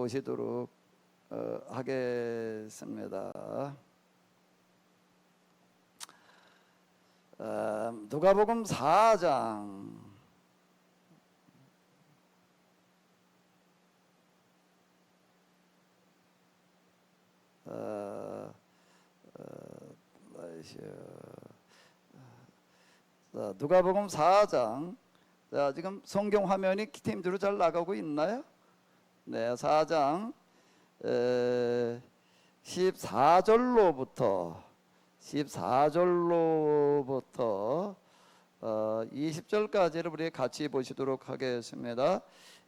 보시도록 하겠습니다. 누가복음 4장 누가복음 4장. 자, 지금 성경 화면이 팀대로 잘 나가고 있나요? 네, 4장 14절로부터 20절까지를 우리 같이 보시도록 하겠습니다.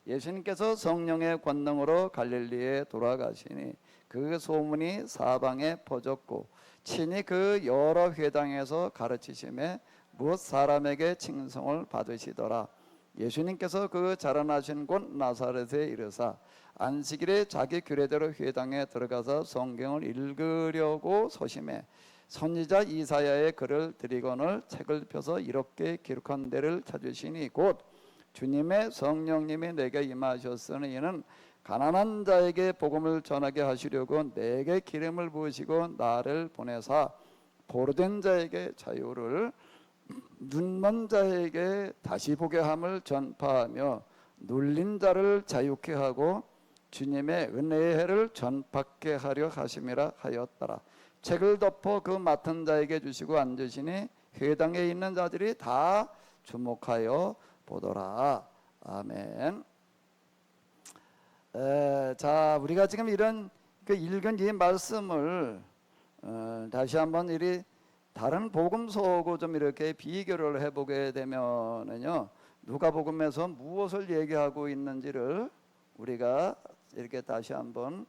예수님께서 성령의 권능으로 갈릴리에 돌아가시니 그 소문이 사방에 퍼졌고 친히 그 여러 회당에서 가르치심에 무엇 사람에게 칭송을 받으시더라. 예수님께서 그 자라나신 곳 나사렛에 이르사 안식일에 자기 규례대로 회당에 들어가서 성경을 읽으려고 서심해 선지자 이사야의 글을 드리거늘 책을 펴서 이렇게 기록한 데를 찾으시니 곧 주님의 성령님이 내게 임하셨으니 이는 가난한 자에게 복음을 전하게 하시려고 내게 기름을 부으시고 나를 보내사 보로된 자에게 자유를 눈먼 자에게 다시 보게 함을 전파하며 눌린 자를 자유케 하고 주님의 은혜의 해를 전받게 하려 하심이라 하였더라. 책을 덮어 그 맡은 자에게 주시고 앉으시니 회당에 있는 자들이 다 주목하여 보더라. 아멘. 자, 우리가 지금 이런 읽은 이 말씀을 다시 한번 이리 다른 복음서하고 좀 이렇게 비교를 해보게 되면은요, 누가복음에서 무엇을 얘기하고 있는지를 우리가 이렇게 다시 한번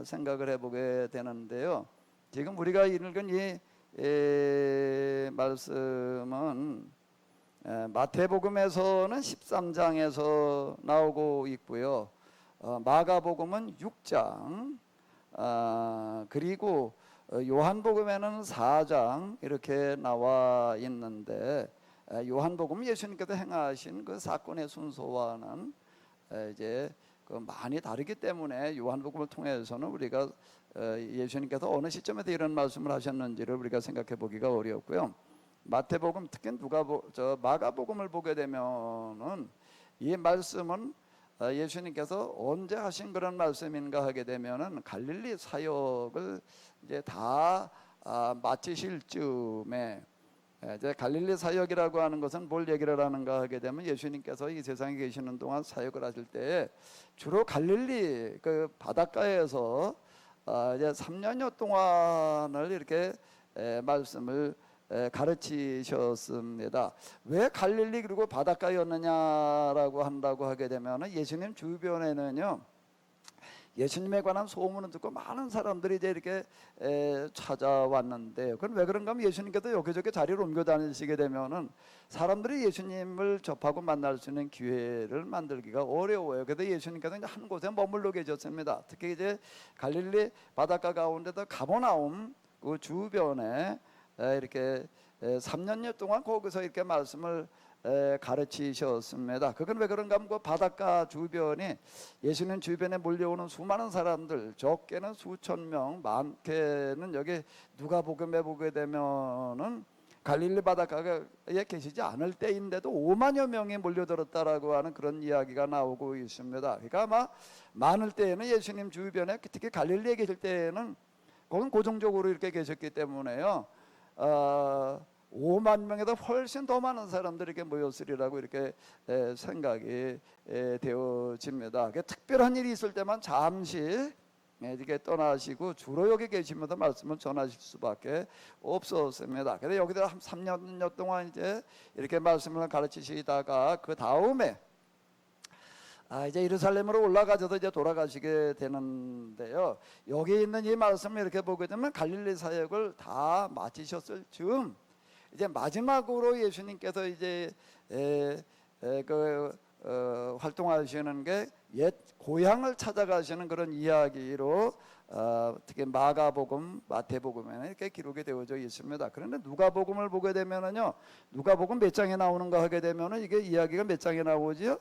생각을 해보게 되는데요. 지금 우리가 읽은 이 말씀은 마태복음에서는 13장에서 나오고 있고요. 마가복음은 6장, 그리고 요한복음에는 4장 이렇게 나와 있는데, 요한복음 예수님께서 행하신 그 사건의 순서와는 이제 많이 다르기 때문에 요한복음을 통해서는 우리가 예수님께서 어느 시점에서 이런 말씀을 하셨는지를 우리가 생각해 보기가 어렵고요. 마태복음, 특히 마가복음을 보게 되면은 이 말씀은 예수님께서 언제 하신 그런 말씀인가 하게 되면은 갈릴리 사역을 이제 다 마치실 즈음에, 이제 갈릴리 사역이라고 하는 것은 뭘 얘기를 하는가 하게 되면 예수님께서 이 세상에 계시는 동안 사역을 하실 때 주로 갈릴리 그 바닷가에서 이제 3년여 동안을 이렇게 말씀을 가르치셨습니다. 왜 갈릴리 그리고 바닷가였느냐라고 한다고 하게 되면 예수님 주변에는요, 예수님에 관한 소문을 듣고 많은 사람들이 이제 이렇게 찾아왔는데요. 그건 왜 그런가 하면 예수님께서 여기저기 자리를 옮겨 다니시게 되면은 사람들이 예수님을 접하고 만날 수 있는 기회를 만들기가 어려워요. 그래서 예수님께서 이제 한 곳에 머물러 계셨습니다. 특히 이제 갈릴리 바닷가 가운데도 가버나움 그 주변에 이렇게 3년여 동안 거기서 이렇게 말씀을 가르치셨습니다. 그건 왜 그런가 하면 그 바닷가 주변이 예수님 주변에 몰려오는 수많은 사람들, 적게는 수천 명, 많게는 여기 누가복음에 보게 되면은 갈릴리 바닷가에 계시지 않을 때인데도 5만여 명이 몰려들었다라고 하는 그런 이야기가 나오고 있습니다. 그러니까 아마 많을 때에는 예수님 주변에, 특히 갈릴리에 계실 때에는 거긴 고정적으로 이렇게 계셨기 때문에요, 5만 명에도 훨씬 더 많은 사람들에게 모였으리라고 이렇게 생각이 되어집니다. 특별한 일이 있을 때만 잠시 이렇게 떠나시고 주로 여기 계시면서 말씀을 전하실 수밖에 없었습니다. 그래서 여기다 한 3년여 동안 이제 이렇게 말씀을 가르치시다가 그 다음에 이제 예루살렘으로 올라가셔서 이제 돌아가시게 되는데요. 여기 있는 이 말씀을 이렇게 보게 되면 갈릴리 사역을 다 마치셨을 즈음 이제 마지막으로 예수님께서 이제 활동하시는 게 옛 고향을 찾아가시는 그런 이야기로 특히 마가복음, 마태복음에는 이렇게 기록이 되어져 있습니다. 그런데 누가복음을 보게 되면은요, 누가복음 몇 장에 나오는가 하게 되면은 이게 이야기가 몇 장에 나오지요?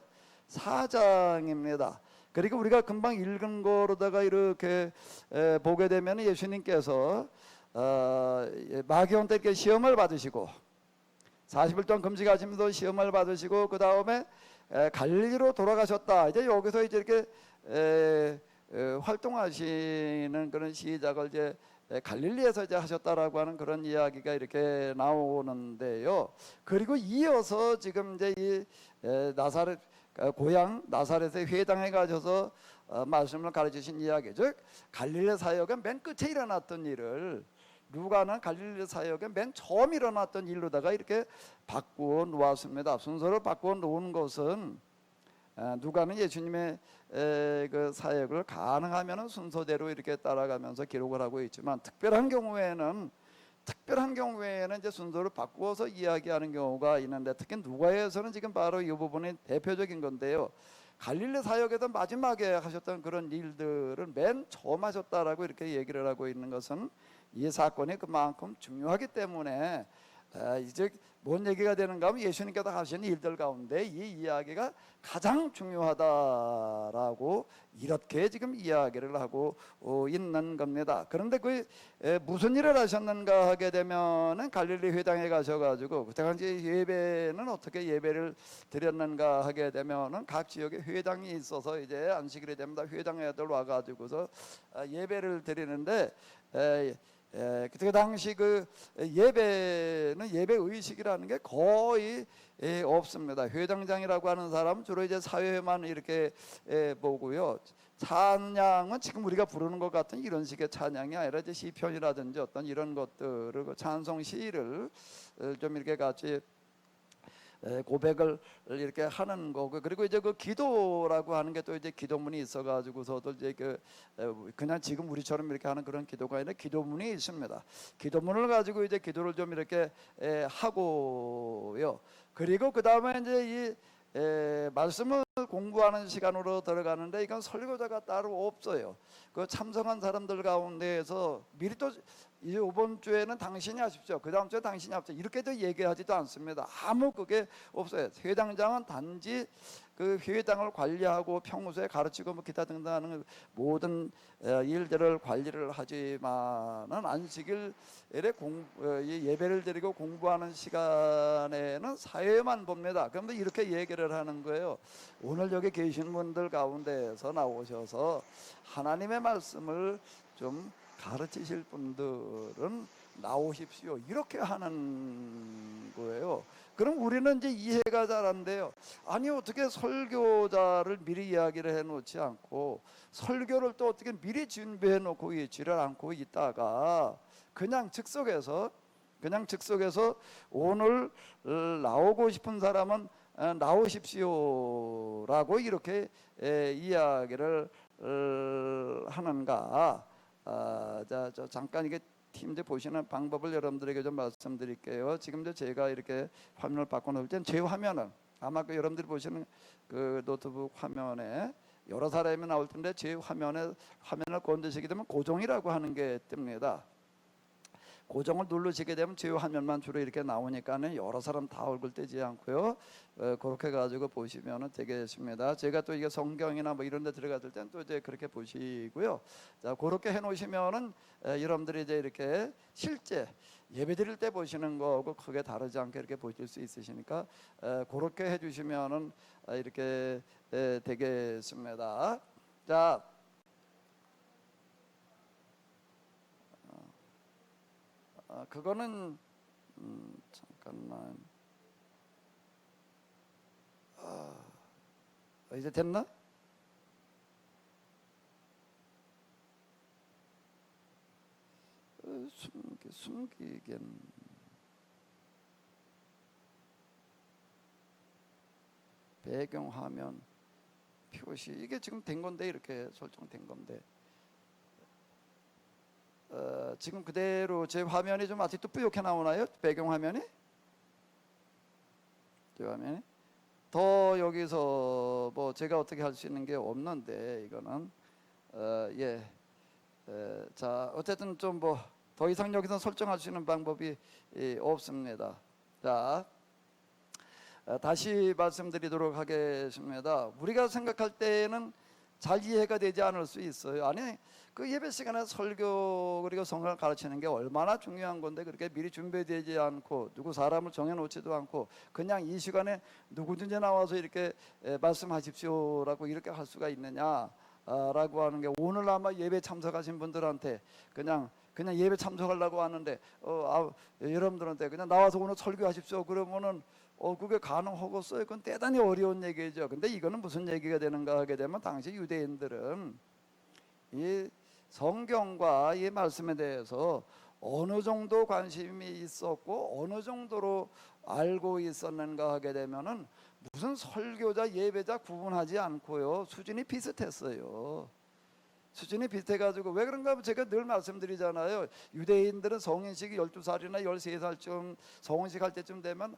4장입니다. 그리고 우리가 금방 읽은 거로다가 이렇게 보게 되면 예수님께서 마귀온 때께 시험을 받으시고 40일 동안 금식하시면서 시험을 받으시고 그 다음에 갈릴리로 돌아가셨다. 이제 여기서 이제 이렇게 활동하시는 그런 시작을 이제 갈릴리에서 이제 하셨다라고 하는 그런 이야기가 이렇게 나오는데요. 그리고 이어서 지금 이제 이 나사렛 고향 나사렛에 회당에 가셔서 말씀을 가르치신 이야기, 즉 갈릴리 사역의 맨 끝에 일어났던 일을 누가는 갈릴리 사역의 맨 처음 일어났던 일로다가 이렇게 바꾸어 놓았습니다. 순서를 바꾸어 놓은 것은 누가는 예수님의 그 사역을 가능하면 순서대로 이렇게 따라가면서 기록을 하고 있지만 특별한 경우에는 이제 순서를 바꾸어서 이야기하는 경우가 있는데, 특히 누가에서는 지금 바로 이 부분이 대표적인 건데요. 갈릴리 사역에서 마지막에 하셨던 그런 일들을 맨 처음 하셨다라고 이렇게 얘기를 하고 있는 것은 이 사건이 그만큼 중요하기 때문에 이제 뭔 얘기가 되는가 하면 예수님께서 하신 일들 가운데 이 이야기가 가장 중요하다라고 이렇게 지금 이야기를 하고 있는 겁니다. 그런데 그 무슨 일을 하셨는가 하게 되면은 갈릴리 회당에 가셔가지고 그때 당시 예배는 어떻게 예배를 드렸는가 하게 되면은 각 지역에 회당이 있어서 이제 안식일이 됩니다. 회당 애들 와가지고서 예배를 드리는데 그때 당시 그 예배는 예배 의식이라는 게 거의 없습니다. 회당장이라고 하는 사람은 주로 이제 사회만 이렇게 보고요. 찬양은 지금 우리가 부르는 것 같은 이런 식의 찬양이 아니라 이제 시편이라든지 어떤 이런 것들을 그 찬송 시를 좀 이렇게 같이 고백을 이렇게 하는 거고, 그리고 이제 그 기도라고 하는 게 또 이제 기도문이 있어가지고서도 이제 그냥 지금 우리처럼 이렇게 하는 그런 기도가 아니라 기도문이 있습니다. 기도문을 가지고 이제 기도를 좀 이렇게 하고요. 그리고 그 다음에 이제 이 말씀을 공부하는 시간으로 들어가는데 이건 설교자가 따로 없어요. 그 참석한 사람들 가운데에서 미리 또 이번 주에는 당신이 하십시오, 그 다음 주에 당신이 하십시오, 이렇게도 얘기하지도 않습니다. 아무 그게 없어요. 회당장은 단지 그 회당을 관리하고 평소에 가르치고 뭐 기타 등등 하는 모든 일들을 관리를 하지만은 안식일에 예배를 드리고 공부하는 시간에는 사회만 봅니다. 그런데 이렇게 얘기를 하는 거예요. 오늘 여기 계신 분들 가운데에서 나오셔서 하나님의 말씀을 좀 가르치실 분들은 나오십시오, 이렇게 하는 거예요. 그럼 우리는 이제 이해가 잘 안 돼요. 아니 어떻게 설교자를 미리 이야기를 해놓지 않고 설교를 또 어떻게 미리 준비해 놓고 있지를 않고 있다가 그냥 즉석에서 오늘 나오고 싶은 사람은 나오십시오라고 이렇게 이야기를 하는가. 저 잠깐 이게 팀들 보시는 방법을 여러분들에게 좀 말씀드릴게요. 지금 제가 이렇게 화면을 바꿔놓을 땐 제 화면은 아마 그 여러분들이 보시는 그 노트북 화면에 여러 사람이 나올 텐데 제 화면을 건드시게 되면 고정이라고 하는 게 뜹니다. 고정을 누르시게 되면 제 화면만 주로 이렇게 나오니까는 여러 사람 다 얼굴 떼지 않고요. 그렇게 가지고 보시면 되겠습니다. 제가 또 이게 성경이나 뭐 이런 데 들어갔을 땐 또 이제 그렇게 보시고요. 자, 그렇게 해 놓으시면은 여러분들이 이제 이렇게 실제 예배 드릴 때 보시는 거하고 크게 다르지 않게 이렇게 보실 수 있으시니까 그렇게 해 주시면은 이렇게 되겠습니다. 자, 그거는 잠깐만. 이제 됐나? 숨기겐 배경화면 표시 이게 지금 된 건데, 이렇게 설정된 건데 지금 그대로 제 화면이 좀 아직도 뿌옇게 나오나요? 배경화면이? 제 화면이? 더 여기서 뭐 제가 어떻게 할 수 있는 게 없는데 이거는 자, 어쨌든 좀 뭐 더 이상 여기서 설정할 수 있는 방법이 없습니다. 자, 다시 말씀드리도록 하겠습니다. 우리가 생각할 때는 잘 이해가 되지 않을 수 있어요. 아니 그 예배 시간에 설교 그리고 성경을 가르치는 게 얼마나 중요한 건데 그렇게 미리 준비되지 않고 누구 사람을 정해놓지도 않고 그냥 이 시간에 누구든지 나와서 이렇게 말씀하십시오라고 이렇게 할 수가 있느냐 라고 하는 게 오늘 아마 예배 참석하신 분들한테 그냥 예배 참석하려고 하는데 여러분들한테 그냥 나와서 오늘 설교하십시오 그러면은 그게 가능하겠어요? 그건 대단히 어려운 얘기죠. 근데 이거는 무슨 얘기가 되는가 하게 되면 당시 유대인들은 이 성경과 이 말씀에 대해서 어느 정도 관심이 있었고 어느 정도로 알고 있었는가 하게 되면은 무슨 설교자 예배자 구분하지 않고요 수준이 비슷했어요. 수준이 비슷해가지고 왜 그런가 하면 제가 늘 말씀드리잖아요. 유대인들은 성인식이 12살이나 13살쯤 성인식 할 때쯤 되면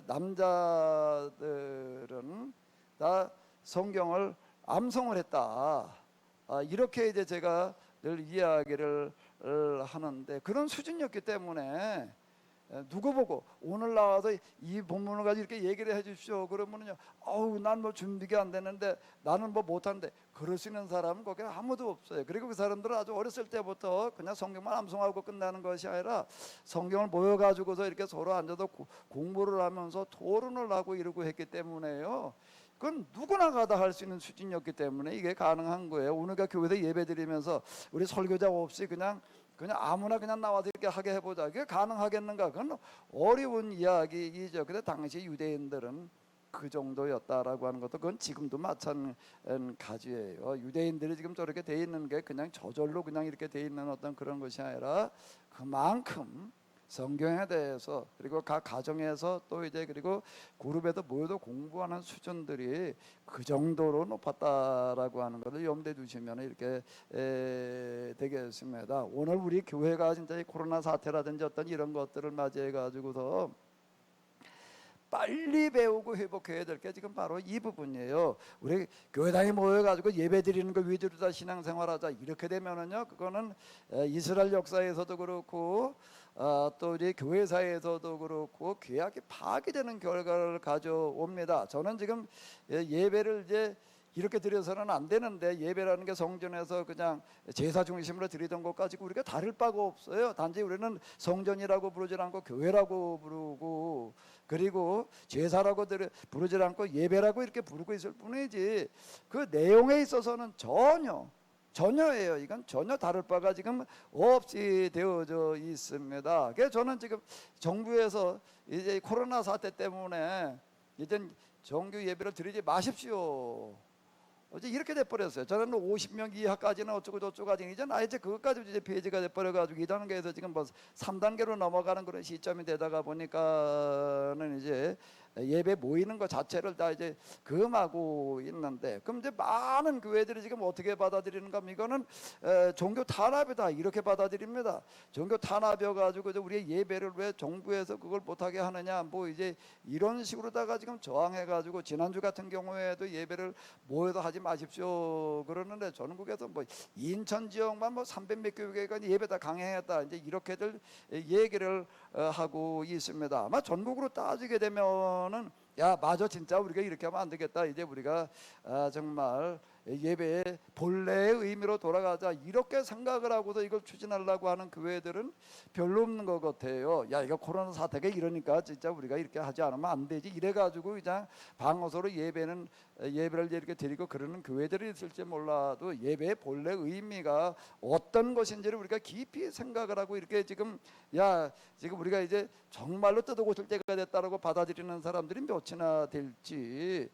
남자들은 다 성경을 암송을 했다. 이렇게 이제 제가 늘 이야기를 하는데 그런 수준이었기 때문에 누구 보고 오늘 나와서 이 본문을 가지고 이렇게 얘기를 해 주십시오 그러면은요 난 뭐 준비가 안 되는데 나는 뭐 못하는데 그럴 수 있는 사람은 거기 아무도 없어요. 그리고 그 사람들은 아주 어렸을 때부터 그냥 성경만 암송하고 끝나는 것이 아니라 성경을 모여가지고서 이렇게 서로 앉아서 공부를 하면서 토론을 하고 이러고 했기 때문에요 그건 누구나 가다 할 수 있는 수준이었기 때문에 이게 가능한 거예요. 오늘가 교회에서 예배 드리면서 우리 설교자 없이 그냥 아무나 그냥 나와서 이렇게 하게 해보자. 그게 가능하겠는가? 그건 어려운 이야기이죠. 근데 당시 유대인들은 그 정도였다라고 하는 것도 그건 지금도 마찬가지예요. 유대인들이 지금 저렇게 돼 있는 게 그냥 저절로 그냥 이렇게 돼 있는 어떤 그런 것이 아니라 그만큼 성경에 대해서 그리고 각 가정에서 또 이제 그리고 그룹에도 모여도 공부하는 수준들이 그 정도로 높았다라고 하는 것을 염두에 두시면 이렇게 되겠습니다. 오늘 우리 교회가 진짜 이 코로나 사태라든지 어떤 이런 것들을 맞이해 가지고서 빨리 배우고 회복해야 될 게 지금 바로 이 부분이에요. 우리 교회당에 모여가지고 예배 드리는 거 위주로 다 신앙생활하자 이렇게 되면은요 그거는 이스라엘 역사에서도 그렇고 또 우리 교회사에서도 그렇고 죄악이 파괴되는 결과를 가져옵니다. 저는 지금 예배를 이제 이렇게 드려서는 안 되는데 예배라는 게 성전에서 그냥 제사 중심으로 드리던 것 가지고 우리가 다를 바가 없어요. 단지 우리는 성전이라고 부르지 않고 교회라고 부르고 그리고 제사라고 부르지 않고 예배라고 이렇게 부르고 있을 뿐이지 그 내용에 있어서는 전혀예요. 이건 전혀 다를 바가 지금 없이 되어져 있습니다. 그래서 저는 지금 정부에서 이제 코로나 사태 때문에 이제 정규 예배를 드리지 마십시오. 어제 이렇게 돼버렸어요. 저는 50명 이하까지는 어쩌고 저쩌고 하지 이제 이제 그것까지 이제 폐지가 돼버려가지고 2단계에서 지금 뭐 3단계로 넘어가는 그런 시점이 되다가 보니까는 이제 예배 모이는 것 자체를 다 이제 금하고 있는데 그럼 이제 많은 교회들이 지금 어떻게 받아들이는가 하면 이거는 종교 탄압이다 이렇게 받아들입니다. 종교 탄압이어가지고 우리의 예배를 왜 정부에서 그걸 못하게 하느냐 뭐 이제 이런 식으로다가 지금 저항해가지고 지난주 같은 경우에도 예배를 모여서 하지 마십시오 그러는데 전국에서 뭐 인천 지역만 뭐 300몇 교회가 예배 다 강행했다 이제 이렇게들 얘기를 하고 있습니다. 아마 전국으로 따지게 되면은 맞아 진짜 우리가 이렇게 하면 안 되겠다. 이제 우리가 정말 예배의 본래의 의미로 돌아가자 이렇게 생각을 하고서 이걸 추진하려고 하는 교회들은 별로 없는 것 같아요. 이거 코로나 사태가 이러니까 진짜 우리가 이렇게 하지 않으면 안 되지 이래가지고 그냥 방어서로 예배를 이렇게 드리고 그러는 교회들이 있을지 몰라도 예배의 본래 의미가 어떤 것인지를 우리가 깊이 생각을 하고 이렇게 지금 우리가 이제 정말로 뜯어고칠 때가 됐다라고 받아들이는 사람들이 몇이나 될지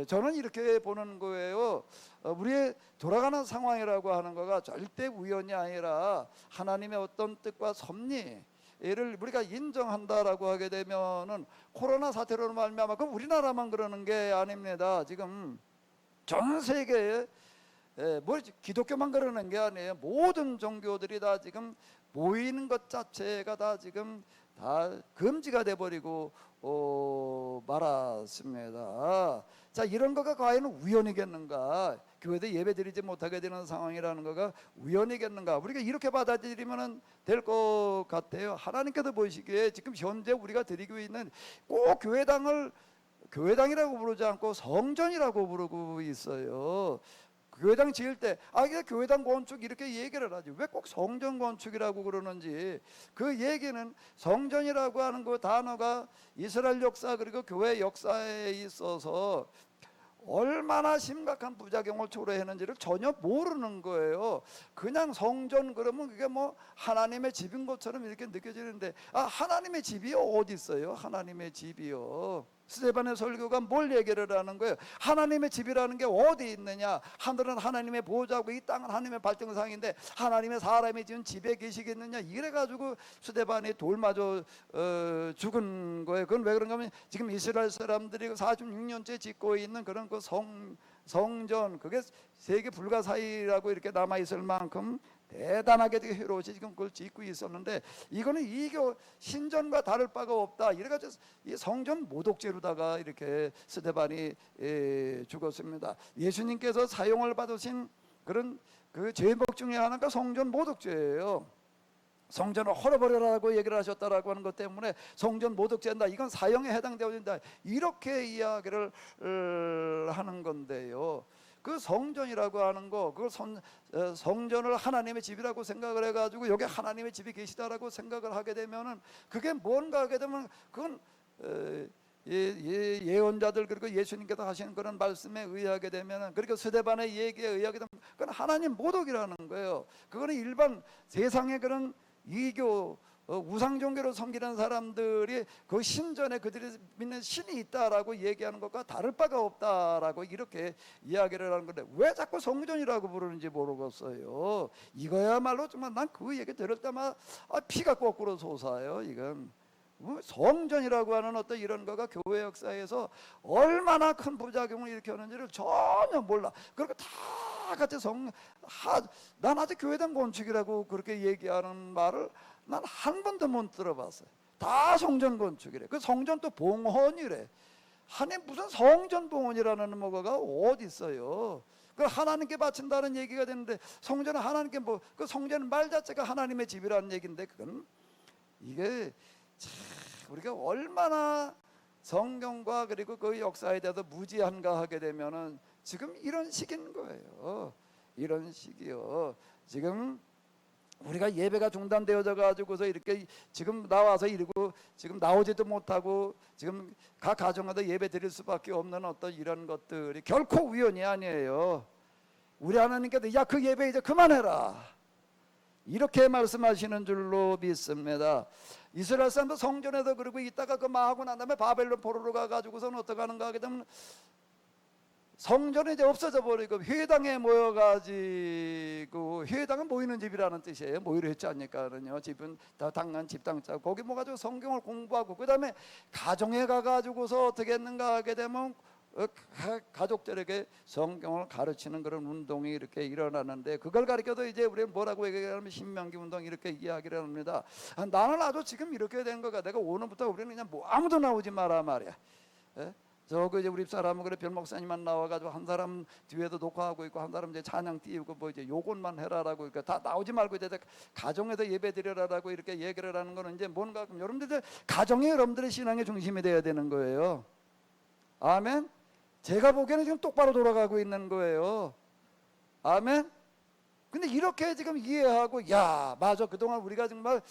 저는 이렇게 보는 거예요. 우리의 돌아가는 상황이라고 하는 거가 절대 우연이 아니라 하나님의 어떤 뜻과 섭리를 우리가 인정한다라고 하게 되면은 코로나 사태로 말미암아 그럼 우리나라만 그러는 게 아닙니다. 지금 전 세계에 기독교만 그러는 게 아니에요. 모든 종교들이 다 지금 모이는 것 자체가 다 지금 다 금지가 돼버리고 말았습니다. 자 이런 거가 과연 우연이겠는가? 교회도 예배드리지 못하게 되는 상황이라는 거가 우연이겠는가? 우리가 이렇게 받아들이면 될 것 같아요. 하나님께서 보시기에 지금 현재 우리가 드리고 있는 꼭 교회당이라고 부르지 않고 성전이라고 부르고 있어요. 교회당 지을 때 이게 교회당 건축 이렇게 얘기를 하지 왜 꼭 성전 건축이라고 그러는지. 그 얘기는 성전이라고 하는 그 단어가 이스라엘 역사 그리고 교회 역사에 있어서 얼마나 심각한 부작용을 초래했는지를 전혀 모르는 거예요. 그냥 성전 그러면 그게 뭐 하나님의 집인 것처럼 이렇게 느껴지는데 하나님의 집이 어디 있어요? 하나님의 집이요. 스데반의 설교가 뭘 얘기를 하는 거예요? 하나님의 집이라는 게 어디 있느냐? 하늘은 하나님의 보좌고 이 땅은 하나님의 발등상인데 하나님의 사람이 지은 집에 계시겠느냐? 이래가지고 스데반이 돌 맞아 죽은 거예요. 그건 왜 그런가 하면 지금 이스라엘 사람들이 46년째 짓고 있는 그런 그 성전, 그게 세계 불가사의라고 이렇게 남아있을 만큼 대단하게 되게 해로워지 지금 그걸 짓고 있었는데, 이거는 이교 신전과 다를 바가 없다. 이래가지고 이 성전 모독죄로다가 이렇게 스데반이 죽었습니다. 예수님께서 사용을 받으신 그런 그 죄목 중에 하나가 성전 모독죄예요. 성전을 헐어버려라고 얘기를 하셨다라고 하는 것 때문에 성전 모독죄한다, 이건 사형에 해당되어진다, 이렇게 이야기를 하는 건데요. 그 성전이라고 하는 거, 그 성전을 하나님의 집이라고 생각을 해가지고 여기 하나님의 집이 계시다라고 생각을 하게 되면은 그게 뭔가 하게 되면 그건 예언자들 그리고 예수님께서 하시는 그런 말씀에 의하게 되면은, 그리고 스데반의 얘기에 의하게 되면 그건 하나님 모독이라는 거예요. 그거는 일반 세상의 그런 이교 우상 종교로 섬기는 사람들이 그 신전에 그들이 믿는 신이 있다라고 얘기하는 것과 다를 바가 없다라고 이렇게 이야기를 하는 건데, 왜 자꾸 성전이라고 부르는지 모르겠어요. 이거야말로 정말 난 그 얘기 들을 때마다 피가 거꾸로 솟아요. 이건 성전이라고 하는 어떤 이런 거가 교회 역사에서 얼마나 큰 부작용을 일으켰는지를 전혀 몰라. 그리고 다 같이 난 아직 교회당 건축이라고 그렇게 얘기하는 말을 난 한 번도 못 들어봤어요. 다 성전 건축이래. 그 성전 또 봉헌이래. 아니 무슨 성전 봉헌이라는 뭐가 어디 있어요? 그 하나님께 바친다는 얘기가 되는데, 성전은 하나님께 그 성전 말 자체가 하나님의 집이라는 얘기인데, 그건 이게 참 우리가 얼마나 성경과 그리고 그 역사에 대해서 무지한가 하게 되면은 지금 이런 시기인 거예요. 이런 시기요. 지금 우리가 예배가 중단되어져 가지고서 이렇게 지금 나와서 이러고 지금 나오지도 못하고 지금 각 가정마다 예배 드릴 수밖에 없는 어떤 이런 것들이 결코 우연이 아니에요. 우리 하나님께서 야 그 예배 이제 그만해라, 이렇게 말씀하시는 줄로 믿습니다. 이스라엘 사람도 성전에서 그러고 있다가 그만하고 난 다음에 바벨론 포로로 가가지고서는 어떻게 하는가 하게 되면 성전이 이제 없어져 버리고 회당에 모여가지고, 회당은 모이는 집이라는 뜻이에요. 모이려 했지 않니까요. 집은 다 당한 집당자, 거기 모가지고 성경을 공부하고, 그 다음에 가정에 가가지고서 어떻게 했는가 하게 되면 가족들에게 성경을 가르치는 그런 운동이 이렇게 일어나는데, 그걸 가르쳐도 이제 우리 뭐라고 얘기하면 신명기 운동 이렇게 이야기를 합니다. 나는 아주 지금 이렇게 된 거가, 내가 오늘부터 우리는 그냥 아무도 나오지 마라 말이야. 저그 이제 우리 사람은 그래 별 목사님만 나와가지고 한 사람 뒤에도 녹화하고 있고 한 사람 이제 찬양 띄우고 뭐 이제 요것만 해라라고, 그러니까 다 나오지 말고 이제 가정에서 예배 드려라라고 이렇게 얘기를 하는 거는 이제 뭔가, 여러분들 가정이 여러분들의 신앙의 중심이 돼야 되는 거예요. 아멘. 제가 보기에는 지금 똑바로 돌아가고 있는 거예요. 아멘. 근데 이렇게 지금 이해하고, 야 맞아, 그동안 우리가 정말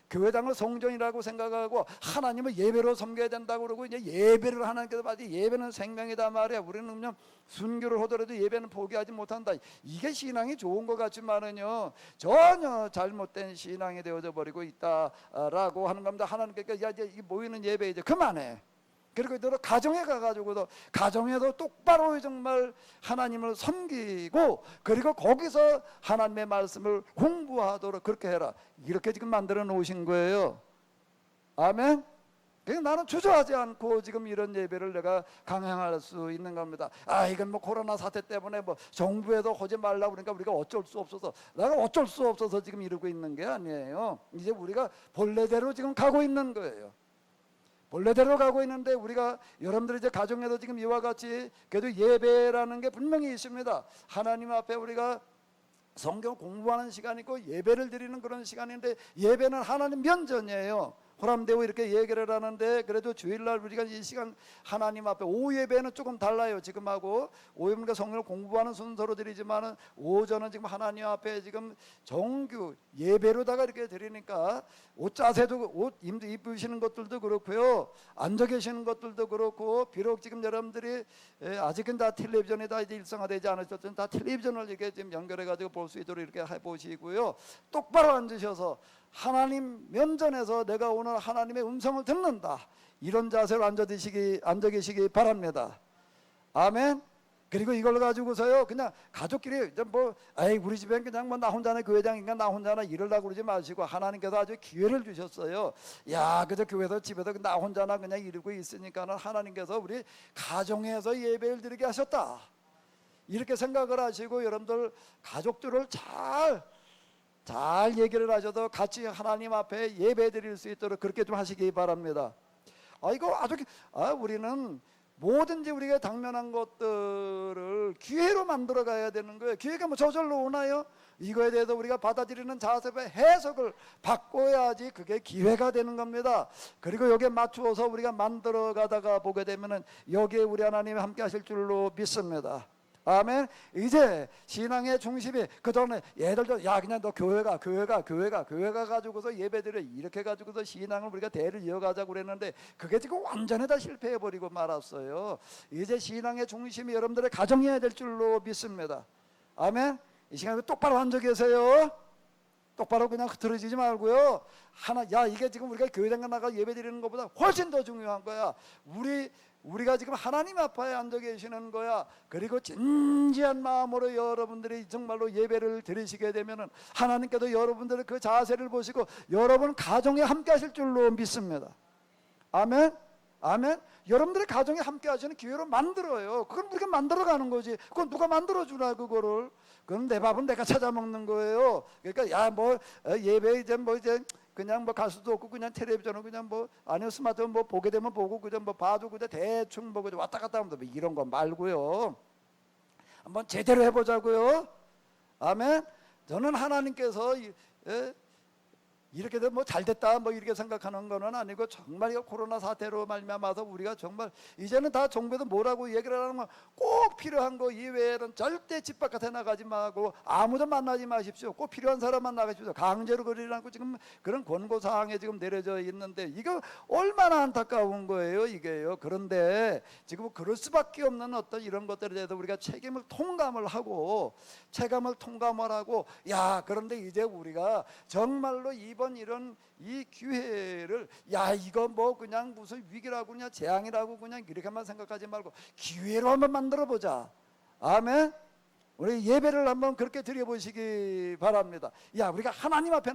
교회당을 성전이라고 생각하고 하나님을 예배로 섬겨야 된다고 그러고, 이제 예배를 하나님께서 받지, 예배는 생명이다 말이야. 우리는 그냥 순교를 하더라도 예배는 포기하지 못한다. 이게 신앙이 좋은 것 같지만은요 전혀 잘못된 신앙이 되어져 버리고 있다라고 하는 겁니다. 하나님께서 야 이제 모이는 예배 이제 그만해. 그리고 너 가정에 가가지고도 가정에도 똑바로 정말 하나님을 섬기고, 그리고 거기서 하나님의 말씀을 공부하도록 그렇게 해라, 이렇게 지금 만들어 놓으신 거예요. 아멘. 그러니까 나는 주저하지 않고 지금 이런 예배를 내가 강행할 수 있는 겁니다. 이건 뭐 코로나 사태 때문에 뭐 정부에도 하지 말라고 그러니까 우리가 어쩔 수 없어서, 내가 어쩔 수 없어서 지금 이러고 있는 게 아니에요. 이제 우리가 본래대로 지금 가고 있는 거예요. 본래대로 가고 있는데, 우리가 여러분들이 이제 가정에도 지금 이와 같이 그래도 예배라는 게 분명히 있습니다. 하나님 앞에 우리가 성경 공부하는 시간이고 예배를 드리는 그런 시간인데, 예배는 하나님 면전이에요. 호람되고 이렇게 얘기를 하는데, 그래도 주일날 우리가 이 시간 하나님 앞에, 오후 예배는 조금 달라요. 지금하고 오후 예배는 성경을 공부하는 순서로 드리지만은 오전은 지금 하나님 앞에 지금 정규 예배로다가 이렇게 드리니까 옷 자세도, 옷 입으시는 것들도 그렇고요, 앉아 계시는 것들도 그렇고, 비록 지금 여러분들이 아직은 다 텔레비전에 다 이제 일상화되지 않으셨던 다 텔레비전을 이렇게 지금 연결해 가지고 볼 수 있도록 이렇게 해 보시고요, 똑바로 앉으셔서 하나님 면전에서 내가 오늘 하나님의 음성을 듣는다, 이런 자세로 앉아 계시기 바랍니다. 아멘. 그리고 이걸 가지고서요 그냥 가족끼리 뭐 에이 우리 집엔 그냥 뭐 나 혼자나 교회장인가 나 혼자나 이러려고 그러지 마시고, 하나님께서 아주 기회를 주셨어요. 야 그저 교회에서 집에서 나 혼자나 그냥 이러고 있으니까는 하나님께서 우리 가정에서 예배를 드리게 하셨다, 이렇게 생각을 하시고 여러분들 가족들을 잘 얘기를 하셔도 같이 하나님 앞에 예배 드릴 수 있도록 그렇게 좀 하시기 바랍니다. 이거 아주 우리는 뭐든지 우리가 당면한 것들을 기회로 만들어 가야 되는 거예요. 기회가 뭐 저절로 오나요? 이거에 대해서 우리가 받아들이는 자세의 해석을 바꿔야지 그게 기회가 되는 겁니다. 그리고 여기에 맞추어서 우리가 만들어 가다가 보게 되면은 여기에 우리 하나님이 함께 하실 줄로 믿습니다. 아멘. 이제 신앙의 중심이, 그전에 얘들도 야 그냥 너 교회가 가지고서 예배드려, 이렇게 가지고서 신앙을 우리가 대를 이어가자고 그랬는데 그게 지금 완전히 다 실패해버리고 말았어요. 이제 신앙의 중심이 여러분들의 가정이어야 될 줄로 믿습니다. 아멘. 이 시간에 똑바로 앉아 계세요. 똑바로 그냥 흐트러지지 말고요. 이게 지금 우리가 교회장 나가 예배 드리는 것보다 훨씬 더 중요한 거야. 우리가 지금 하나님 앞에 앉아 계시는 거야. 그리고 진지한 마음으로 여러분들이 정말로 예배를 드리시게 되면은 하나님께도 여러분들의 그 자세를 보시고 여러분 가정에 함께 하실 줄로 믿습니다. 아멘. 아멘. 여러분들의 가정에 함께 하시는 기회로 만들어요. 그건 우리가 만들어 가는 거지. 그건 누가 만들어 주나 그거를. 그건 내 밥은 내가 찾아 먹는 거예요. 그러니까 예배 이제 그냥 갈 수도 없고 그냥 텔레비전을 그냥 아니면 스마트폰 보게 되면 보고 그냥 봐도 그냥 대충 보고 왔다 갔다 하면 이런 거 말고요. 한번 제대로 해보자고요. 아멘. 저는 하나님께서 이렇게 되면 잘 됐다 이렇게 생각하는 거는 아니고, 정말 이거 코로나 사태로 말미암아서 우리가 정말 이제는 다 정부에서 뭐라고 얘기를 하는 건 꼭 필요한 거 이외에는 절대 집 바깥에 나가지 마고 아무도 만나지 마십시오. 꼭 필요한 사람만 나가십시오. 강제로 그러라고 지금 그런 권고사항에 지금 내려져 있는데 이거 얼마나 안타까운 거예요 이게요. 그런데 지금 그럴 수밖에 없는 어떤 이런 것들에 대해서 우리가 책임을 통감을 하고 그런데 이제 우리가 정말로 이번 이런 이 기회를 이거 그냥 무슨 위기라고 그냥 재앙이라고 그냥 이렇게만 생각하지 말고 기회로 한번 만들어 보자. 아멘. 우리 예배를 한번 그렇게 드려보시기 바랍니다. 우리가 하나님 앞에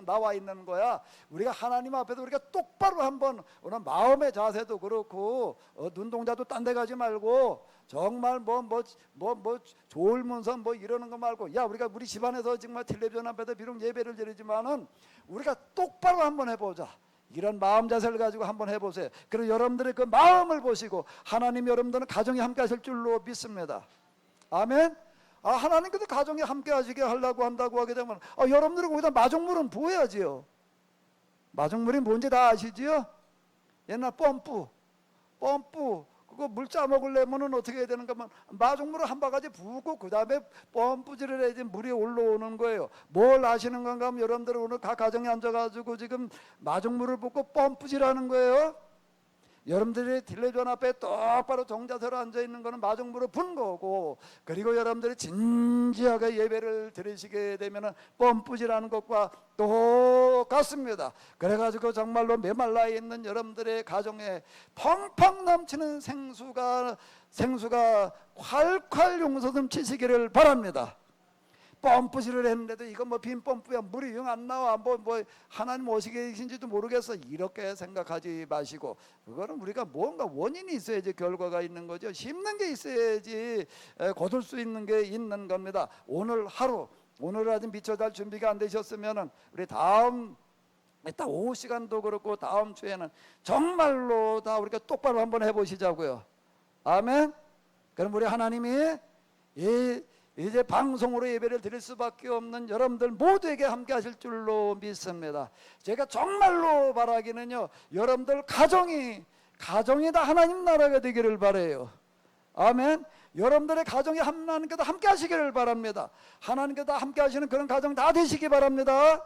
나와 있는 거야. 우리가 하나님 앞에서 우리가 똑바로 한번 오늘 마음의 자세도 그렇고 눈동자도 딴 데 가지 말고 정말 졸면서 이러는 거 말고 우리가 우리 집안에서 정말 텔레비전 앞에서 비록 예배를 드리지만은 우리가 똑바로 한번 해보자. 이런 마음 자세를 가지고 한번 해보세요. 그리고 여러분들의 그 마음을 보시고 하나님 여러분들은 가정에 함께 하실 줄로 믿습니다. 아멘. 하나님께서 가정에 함께 하시게 하려고 한다고 하게 되면 여러분들은 거기다 마중물은 부어야지요. 마중물이 뭔지 다 아시지요? 옛날 펌프 그거 물 짜먹으려면 어떻게 해야 되는가 하면 마중물을 한 바가지 부고 그 다음에 펌프질을 해야지 물이 올라오는 거예요. 뭘 아시는 건가 하면 여러분들은 오늘 각 가정에 앉아가지고 지금 마중물을 붓고 펌프질하는 거예요. 여러분들이 텔레비전 앞에 똑바로 정자세로 앉아있는 거는 마중물을 분 거고, 그리고 여러분들이 진지하게 예배를 드리시게 되면 펌프질하는 것과 똑같습니다. 그래가지고 정말로 메말라 있는 여러분들의 가정에 펑펑 넘치는 생수가 콸콸 용서듬 치시기를 바랍니다. 펌프질을 했는데도 이거 빈 펌프야 물이 영 안 나와 하나님 어디 계신지도 모르겠어 이렇게 생각하지 마시고, 그거는 우리가 뭔가 원인이 있어야지 결과가 있는 거죠. 심는 게 있어야지 거둘 수 있는 게 있는 겁니다. 오늘 아직 미처 잘 준비가 안 되셨으면은 우리 다음 이따 오후 시간도 그렇고 다음 주에는 정말로 다 우리가 똑바로 한번 해보시자고요. 아멘. 그럼 우리 하나님이 이제 방송으로 예배를 드릴 수밖에 없는 여러분들 모두에게 함께 하실 줄로 믿습니다. 제가 정말로 바라기는요, 여러분들 가정이 다 하나님 나라가 되기를 바라요. 아멘. 여러분들의 가정이 하나님께서 함께 하시기를 바랍니다. 하나님께서 함께 하시는 그런 가정 다 되시기 바랍니다.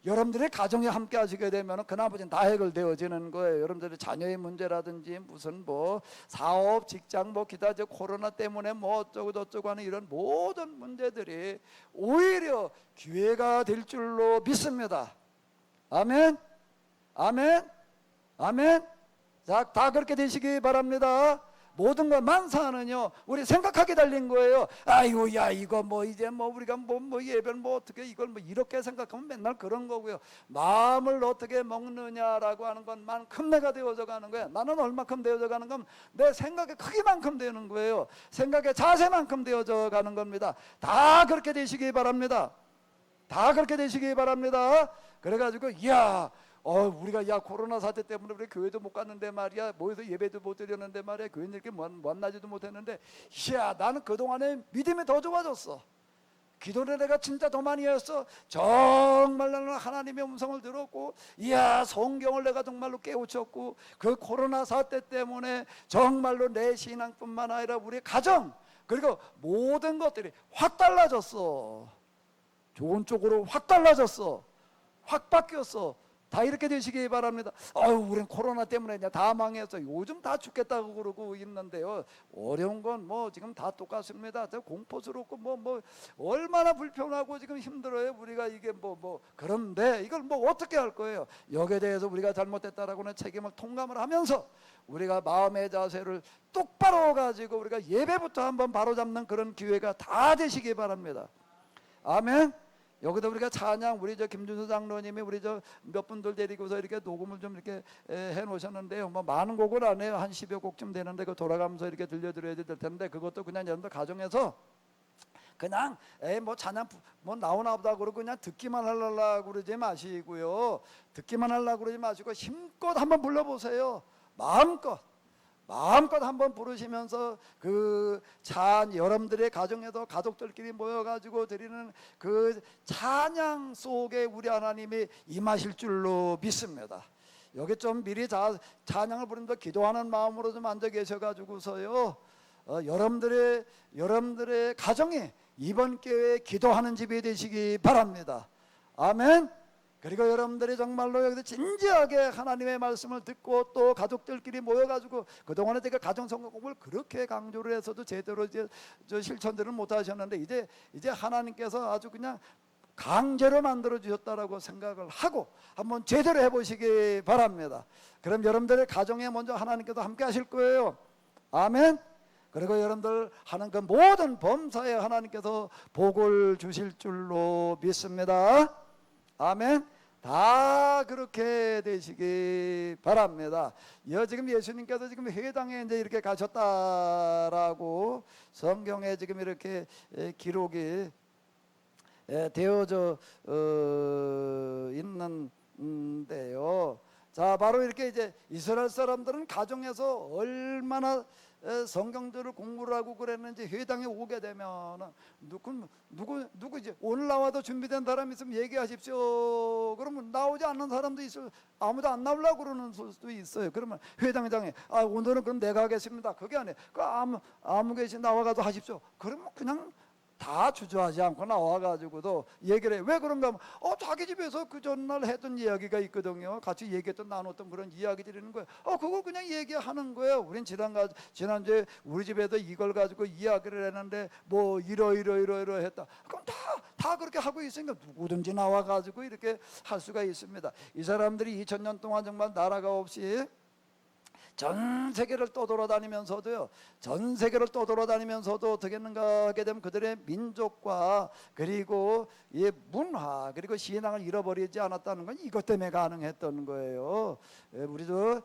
여러분들의 가정이 함께 하시게 되면 그 나머지는 다 해결되어지는 거예요. 여러분들의 자녀의 문제라든지 무슨 뭐 사업, 직장, 뭐 기타 코로나 때문에 뭐 어쩌고 저쩌고 하는 이런 모든 문제들이 오히려 기회가 될 줄로 믿습니다. 아멘. 아멘. 아멘. 자, 다 그렇게 되시기 바랍니다. 모든 것 만사는요, 우리 생각하게 달린 거예요. 아이고, 야, 이거 뭐 이제 뭐 우리가 뭐 예배를 뭐 어떻게 이걸 뭐 이렇게 생각하면 맨날 그런 거고요. 마음을 어떻게 먹느냐라고 하는 것만큼 내가 되어져 가는 거예요. 나는 얼마큼 되어져 가는 건 내 생각의 크기만큼 되는 거예요. 생각의 자세만큼 되어져 가는 겁니다. 다 그렇게 되시기 바랍니다. 다 그렇게 되시기 바랍니다. 그래가지고 우리가 코로나 사태 때문에 우리 교회도 못 갔는데 말이야, 모여서 예배도 못 드렸는데 말이야, 교회 이렇게 만나지도 못했는데, 나는 그동안에 믿음이 더 좋아졌어. 기도를 내가 진짜 더 많이 했어. 정말 나는 하나님의 음성을 들었고, 성경을 내가 정말로 깨우쳤고, 그 코로나 사태 때문에 정말로 내 신앙뿐만 아니라 우리 가정, 그리고 모든 것들이 확 달라졌어. 좋은 쪽으로 확 달라졌어. 확 바뀌었어. 다 이렇게 되시기 바랍니다. 우린 코로나 때문에 다 망했어. 요즘 다 죽겠다고 그러고 있는데요. 어려운 건 뭐 지금 다 똑같습니다. 공포스럽고 뭐 얼마나 불편하고 지금 힘들어요. 우리가 이게 그런데 이걸 어떻게 할 거예요? 여기에 대해서 우리가 잘못했다라고는 책임을 통감을 하면서 우리가 마음의 자세를 똑바로 가지고 우리가 예배부터 한번 바로잡는 그런 기회가 다 되시기 바랍니다. 아멘. 여기다 우리가 찬양, 우리 김준수 장로님이 우리 몇 분들 데리고서 이렇게 녹음을 좀 이렇게 해 놓으셨는데요. 뭐 많은 곡은 안 해요. 한 10여 곡쯤 되는데 그 돌아가면서 이렇게 들려드려야 될 텐데, 그것도 그냥 여러분들 가정에서 그냥 뭐 찬양 뭐 나오나 보다 그러고 그냥 듣기만 하려고 그러지 마시고요. 듣기만 하려고 그러지 마시고 힘껏 한번 불러보세요. 마음껏 한번 부르시면서 그 여러분들의 가정에서 가족들끼리 모여가지고 드리는 그 찬양 속에 우리 하나님이 임하실 줄로 믿습니다. 여기 좀 미리 찬양을 부르면서 기도하는 마음으로 좀 앉아 계셔가지고서요, 여러분들의 가정이 이번 기회에 기도하는 집이 되시기 바랍니다. 아멘. 그리고 여러분들이 정말로 여기서 진지하게 하나님의 말씀을 듣고 또 가족들끼리 모여가지고, 그동안에 제가 가정성공을 그렇게 강조를 해서도 제대로 실천들을 못하셨는데, 이제 하나님께서 아주 그냥 강제로 만들어 주셨다라고 생각을 하고 한번 제대로 해보시기 바랍니다. 그럼 여러분들의 가정에 먼저 하나님께서 함께 하실 거예요. 아멘. 그리고 여러분들 하는 그 모든 범사에 하나님께서 복을 주실 줄로 믿습니다. 아멘. 다 그렇게 되시기 바랍니다. 지금 예수님께서 지금 회당에 이제 이렇게 가셨다라고 성경에 지금 이렇게 기록이 되어져 있는데요. 자, 바로 이렇게 이제 이스라엘 사람들은 가정에서 얼마나 성경들을 공부를 하고 그랬는지, 회당에 오게 되면 누구 이제 오늘 나와도 준비된 사람 있으면 얘기하십시오. 그러면 나오지 않는 사람도 있어요. 아무도 안 나오려고 그러는 수도 있어요. 그러면 회당장에 오늘은 그럼 내가 하겠습니다. 그게 아니에요. 아무 계신 나와가지고 하십시오. 그러면 그냥 다 주저하지 않고 나와가지고도 얘기를 해요. 왜 그런가 하면 자기 집에서 그 전날 했던 이야기가 있거든요. 같이 얘기했던 나눴던 그런 이야기들이 있는 거예요. 그거 그냥 얘기하는 거예요. 우린 지난주에 우리 집에서 이걸 가지고 이야기를 했는데 뭐 이러 했다. 그럼 다 그렇게 하고 있으니까 누구든지 나와가지고 이렇게 할 수가 있습니다. 이 사람들이 2000년 동안 정말 나라가 없이 전 세계를 떠돌아다니면서도 어떻게 했는가 하게 되면 그들의 민족과 그리고 이 문화 그리고 신앙을 잃어버리지 않았다는 건 이것 때문에 가능했던 거예요. 우리도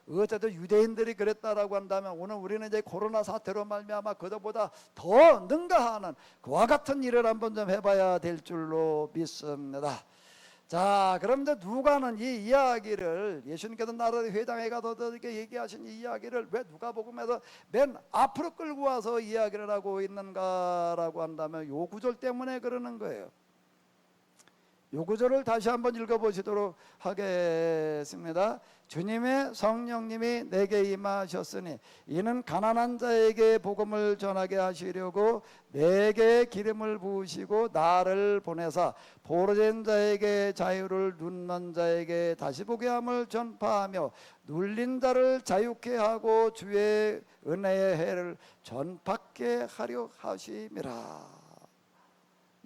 어쨌든 유대인들이 그랬다라고 한다면, 오늘 우리는 이제 코로나 사태로 말미암아 그들보다 더 능가하는 그와 같은 일을 한번 좀 해봐야 될 줄로 믿습니다. 자, 그런데 누가는 이 이야기를 예수님께서 나라의 회당에 가서 이렇게 얘기하신 이 이야기를 왜 누가복음에서 맨 앞으로 끌고 와서 이야기를 하고 있는가라고 한다면 요 구절 때문에 그러는 거예요. 요 구절을 다시 한번 읽어보시도록 하겠습니다. 주님의 성령님이 내게 임하셨으니 이는 가난한 자에게 복음을 전하게 하시려고 내게 기름을 부으시고 나를 보내사 포로된 자에게 자유를, 눈먼 자에게 다시 보게 함을 전파하며 눌린 자를 자유케 하고 주의 은혜의 해를 전받게 하려 하심이라.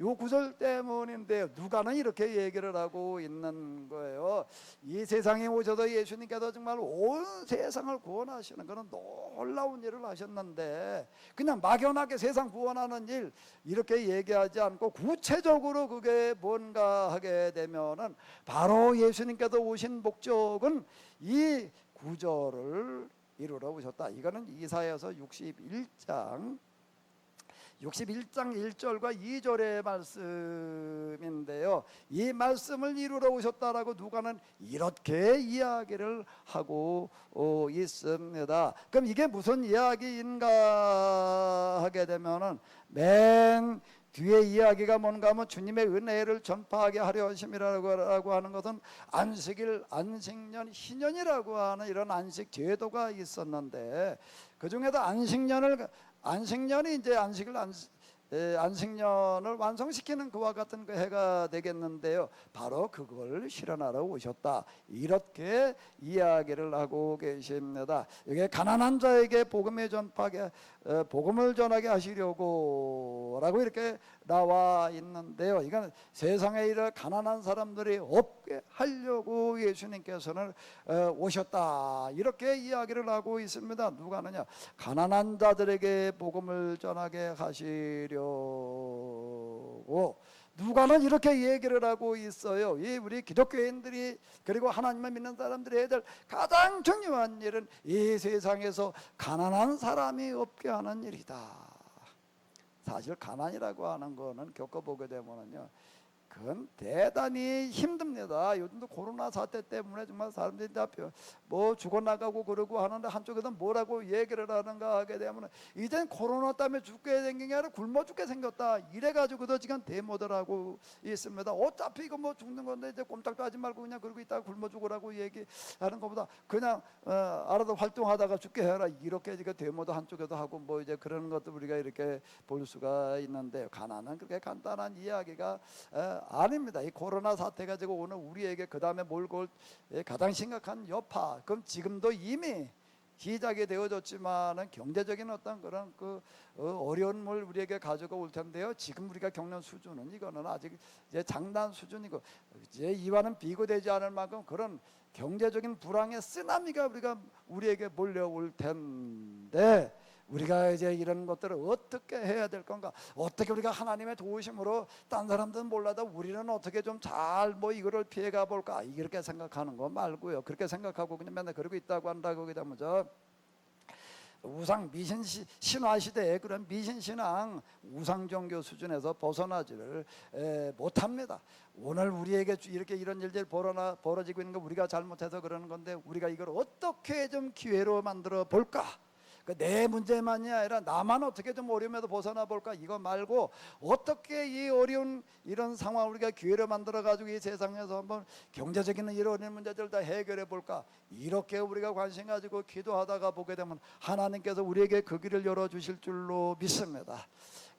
요 구절 때문인데요. 누가는 이렇게 얘기를 하고 있는 거예요. 이 세상에 오셔서 예수님께서 정말 온 세상을 구원하시는 그런 놀라운 일을 하셨는데 그냥 막연하게 세상 구원하는 일 이렇게 얘기하지 않고 구체적으로 그게 뭔가 하게 되면은 바로 예수님께서 오신 목적은 이 구절을 이루러 오셨다. 이거는 이사야서 61장 1절과 2절의 말씀인데요. 이 말씀을 이루러 오셨다라고 누가는 이렇게 이야기를 하고 있습니다. 그럼 이게 무슨 이야기인가 하게 되면은 맨 뒤에 이야기가 뭔가 하면 주님의 은혜를 전파하게 하려 하심이라고 하는 것은 안식일, 안식년, 희년이라고 하는 이런 안식 제도가 있었는데 그 중에도 안식년이 이제 안식년을 완성시키는 그와 같은 그 해가 되겠는데요. 바로 그걸 실현하러 오셨다. 이렇게 이야기를 하고 계십니다. 이게 가난한 자에게 복음을 전하게 하시려고라고 이렇게 나와 있는데요. 이건 세상에 이런 가난한 사람들이 없게 하려고 예수님께서는 오셨다. 이렇게 이야기를 하고 있습니다. 누가 하느냐? 가난한 자들에게 복음을 전하게 하시려고 누가는 이렇게 얘기를 하고 있어요. 이 우리 기독교인들이 그리고 하나님을 믿는 사람들이 해야 될 가장 중요한 일은 이 세상에서 가난한 사람이 없게 하는 일이다. 사실 가난이라고 하는 거는 겪어보게 되면은요, 그건 대단히 힘듭니다. 요즘도 코로나 사태 때문에 정말 사람들이 다 뭐 죽어나가고 그러고 하는데 한쪽에서는 뭐라고 얘기를 하는가 하게 되면 이젠 코로나 때문에 죽게 생긴 게 아니라 굶어 죽게 생겼다. 이래가지고도 지금 데모들 하고 있습니다. 어차피 이거 뭐 죽는 건데 이제 꼼짝도 하지 말고 그냥 그러고 있다가 굶어 죽으라고 얘기하는 것보다 그냥 알아서 활동하다가 죽게 해라. 이렇게 지금 데모도 한쪽에도 하고 뭐 이제 그런 것도 우리가 이렇게 볼 수가 있는데 가난은 그렇게 간단한 이야기가 아닙니다. 이 코로나 사태 가지고 오늘 우리에게 그 다음에 몰고 올 가장 심각한 여파. 그럼 지금도 이미 시작이 되어졌지만은 경제적인 어떤 그런 어려움을 우리에게 가져가 올 텐데요. 지금 우리가 겪는 수준은 이거는 아직 이제 장난 수준이고 이제 이와는 비교되지 않을 만큼 그런 경제적인 불황의 쓰나미가 우리에게 몰려올 텐데. 우리가 이제 이런 것들을 어떻게 해야 될 건가? 어떻게 우리가 하나님의 도우심으로 딴 사람들은 몰라도 우리는 어떻게 좀 잘 뭐 이거를 피해가 볼까? 이렇게 생각하는 거 말고요. 그렇게 생각하고 그냥 맨날 그러고 있다고 한다고 그러면 우상 미신 신화 시대에 그런 미신 신앙 우상 종교 수준에서 벗어나지를 못합니다. 오늘 우리에게 이렇게 이런 일들이 벌어지고 있는 거 우리가 잘못해서 그러는 건데 우리가 이걸 어떻게 좀 기회로 만들어 볼까? 내 문제만이 아니라 나만 어떻게 좀 어려움에서 벗어나 볼까 이거 말고 어떻게 이 어려운 이런 상황 우리가 기회를 만들어 가지고 이 세상에서 한번 경제적인 이런 문제들 다 해결해 볼까 이렇게 우리가 관심 가지고 기도하다가 보게 되면 하나님께서 우리에게 그 길을 열어 주실 줄로 믿습니다.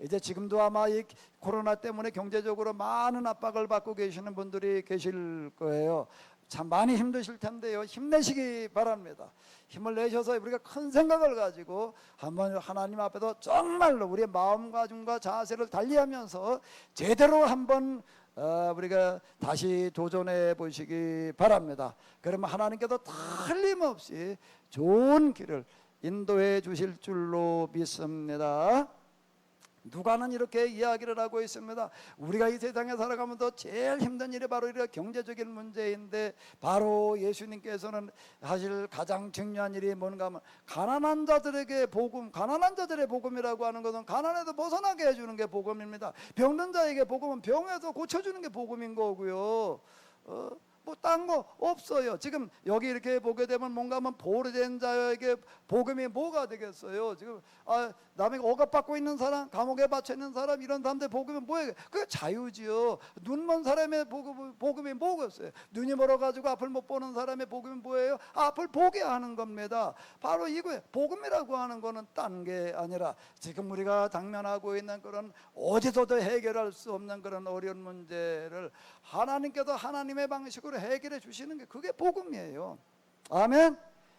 이제 지금도 아마 이 코로나 때문에 경제적으로 많은 압박을 받고 계시는 분들이 계실 거예요. 참 많이 힘드실 텐데요. 힘내시기 바랍니다. 힘을 내셔서 우리가 큰 생각을 가지고 한번 하나님 앞에서 정말로 우리의 마음가짐과 자세를 달리하면서 제대로 한번 우리가 다시 도전해 보시기 바랍니다. 그러면 하나님께서 틀림없이 좋은 길을 인도해 주실 줄로 믿습니다. 누가는 이렇게 이야기를 하고 있습니다. 우리가 이 세상에 살아가면서 제일 힘든 일이 바로 이런 경제적인 문제인데 바로 예수님께서는 사실 가장 중요한 일이 뭔가 하면 가난한 자들에게 복음, 가난한 자들의 복음이라고 하는 것은 가난에서 벗어나게 해주는 게 복음입니다. 병든 자에게 복음은 병에서 고쳐주는 게 복음인 거고요. 뭐 딴 거 없어요. 지금 여기 이렇게 보게 되면 뭔가 하면 보호된 자에게 복음이 뭐가 되겠어요? 지금 남에게 억압받고 있는 사람, 감옥에 받쳐 있는 사람, 이런 사람들 복음이 뭐예요? 그게 자유지요. 눈먼 사람의 복음이 뭐겠어요? 눈이 멀어가지고 앞을 못 보는 사람의 복음이 뭐예요? 앞을 보게 하는 겁니다. 바로 이거예요. 복음이라고 하는 거는 딴 게 아니라 지금 우리가 당면하고 있는 그런 어디서도 해결할 수 없는 그런 어려운 문제를 하나님께서 하나님의 방식으로 해결해 주시는 게 그게 복음이에요. 아멘.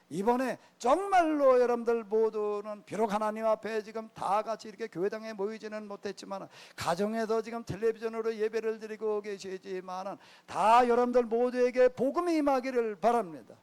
이번에 정말로 여러분들 모두는 비록 하나님 앞에 지금 다 같이 이렇게 교회당에 모이지는 못했지만 가정에서 지금 텔레비전으로 예배를 드리고 계시지만 다 여러분들 모두에게 복음이 임하기를 바랍니다.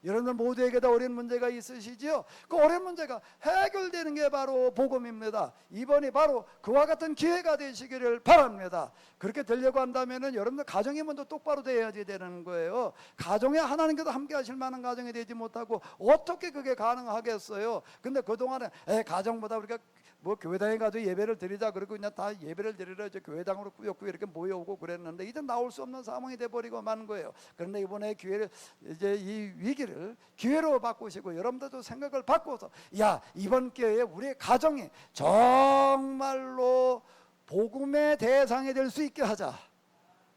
여러분들 모두에게도 어려운 문제가 있으시지요? 그 어려운 문제가 해결되는 게 바로 복음입니다. 이번이 바로 그와 같은 기회가 되시기를 바랍니다. 그렇게 되려고 한다면은 여러분들 가정이 먼저 똑바로 돼야지 되는 거예요. 가정에 하나님께서 함께 하실 만한 가정이 되지 못하고 어떻게 그게 가능하겠어요? 근데 그동안에 가정보다 우리가 뭐 교회당에 가서 예배를 드리자 그러고 그냥 다 예배를 드리러 이제 교회당으로 꾸역꾸역 이렇게 모여오고 그랬는데 이제 나올 수 없는 상황이 돼버리고 만 거예요. 그런데 이번에 기회를 이제 이 위기를 기회로 바꾸시고 여러분들도 생각을 바꿔서 야 이번 기회에 우리 가정이 정말로 복음의 대상이 될 수 있게 하자.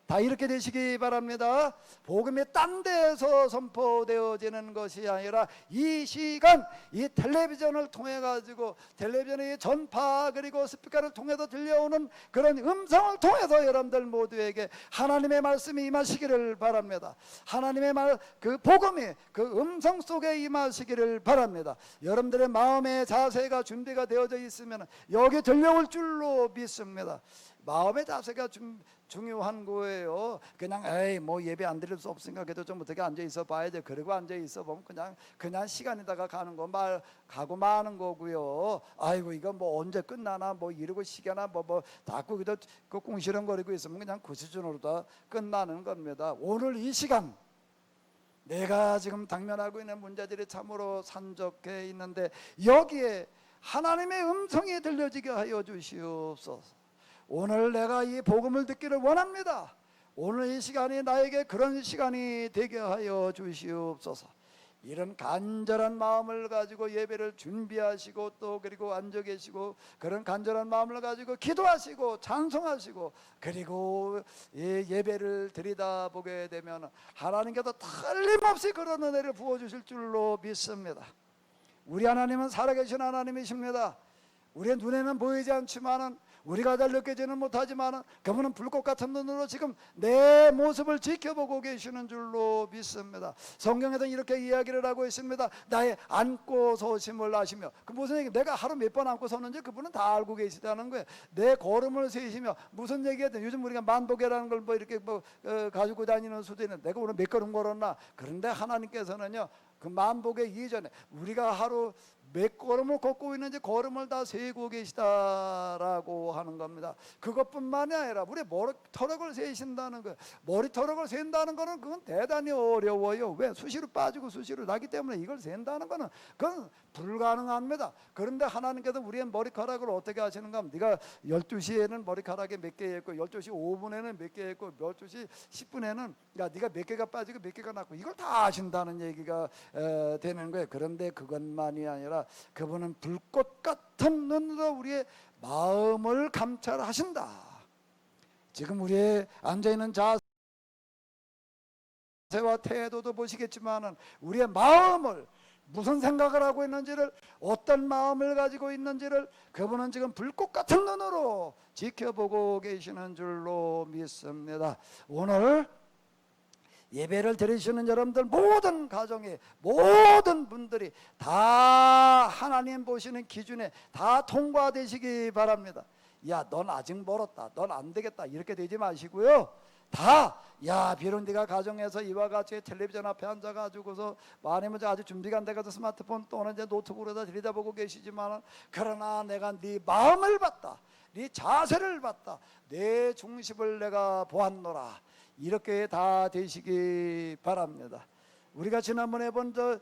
다 이렇게 되시기 바랍니다. 복음이 딴 데서 선포되어지는 것이 아니라 이 시간 이 텔레비전을 통해 가지고 텔레비전의 전파 그리고 스피커를 통해서 들려오는 그런 음성을 통해서 여러분들 모두에게 하나님의 말씀이 임하시기를 바랍니다. 하나님의 말 그 복음이 그 음성 속에 임하시기를 바랍니다. 여러분들의 마음의 자세가 준비가 되어져 있으면 여기 들려올 줄로 믿습니다. 마음의 자세가 중요한 거예요. 그냥 에이 뭐 예배 안 드릴 수 없으니까 그래도 좀 어떻게 앉아 있어 봐야 돼. 그리고 앉아 있어 보면 그냥 시간에다가 가는 거 가고 마는 거고요. 아이고 이거 뭐 언제 끝나나 뭐 이러고 시계나 뭐 자꾸 그저 그 궁시렁거리고 있으면 그냥 그 수준으로 다 끝나는 겁니다. 오늘 이 시간 내가 지금 당면하고 있는 문제들이 참으로 산적해 있는데 여기에 하나님의 음성이 들려지게 하여 주시옵소서. 오늘 내가 이 복음을 듣기를 원합니다. 오늘 이 시간이 나에게 그런 시간이 되게 하여 주시옵소서. 이런 간절한 마음을 가지고 예배를 준비하시고 또 그리고 앉아 계시고 그런 간절한 마음을 가지고 기도하시고 찬송하시고 그리고 예배를 드리다 보게 되면 하나님께서 틀림없이 그런 은혜를 부어주실 줄로 믿습니다. 우리 하나님은 살아계신 하나님이십니다. 우리의 눈에는 보이지 않지만은 우리가 잘 느끼지는 못하지만 그분은 불꽃 같은 눈으로 지금 내 모습을 지켜보고 계시는 줄로 믿습니다. 성경에서는 이렇게 이야기를 하고 있습니다. 나의 안고 서심을 아시며 그 무슨 얘기? 내가 하루 몇 번 안고 서는지 그분은 다 알고 계시다는 거예요. 내 걸음을 세시며 무슨 얘기든 요즘 우리가 만보계라는 걸 뭐 이렇게 가지고 다니는 수도 있는데 내가 오늘 몇 걸음 걸었나? 그런데 하나님께서는요 그 만보계 이전에 우리가 하루 몇 걸음을 걷고 있는지 걸음을 다 세고 계시다라고 하는 겁니다. 그것뿐만이 아니라 우리 머리털을 세신다는 거예요. 머리털을 센다는 거는 그건 대단히 어려워요. 왜? 수시로 빠지고 수시로 나기 때문에 이걸 센다는 거는 그건 불가능합니다. 그런데 하나님께서 우리의 머리카락을 어떻게 하시는가 하면 네가 12시에는 머리카락에 몇 개 있고 12시 5분에는 몇 개 있고 12시 10분에는 네가 몇 개가 빠지고 몇 개가 났고 이걸 다 아신다는 얘기가 되는 거예요. 그런데 그것만이 아니라 그분은 불꽃 같은 눈으로 우리의 마음을 감찰하신다. 지금 우리의 앉아있는 자세와 태도도 보시겠지만 우리의 마음을 무슨 생각을 하고 있는지를 어떤 마음을 가지고 있는지를 그분은 지금 불꽃 같은 눈으로 지켜보고 계시는 줄로 믿습니다. 오늘 예배를 드리시는 여러분들 모든 가정에 모든 분들이 다 하나님 보시는 기준에 다 통과되시기 바랍니다. 야, 넌 아직 멀었다. 넌 안 되겠다. 이렇게 되지 마시고요. 다, 야, 비록 네가 가정에서 이와 같이 텔레비전 앞에 앉아가지고서 아니면 아주 준비가 안 돼가지고 스마트폰 또는 이제 노트북으로 들여다보고 계시지만 그러나 내가 네 마음을 봤다. 네 자세를 봤다. 내 중심을 내가 보았노라. 이렇게 다 되시기 바랍니다. 우리가 지난번에 본 저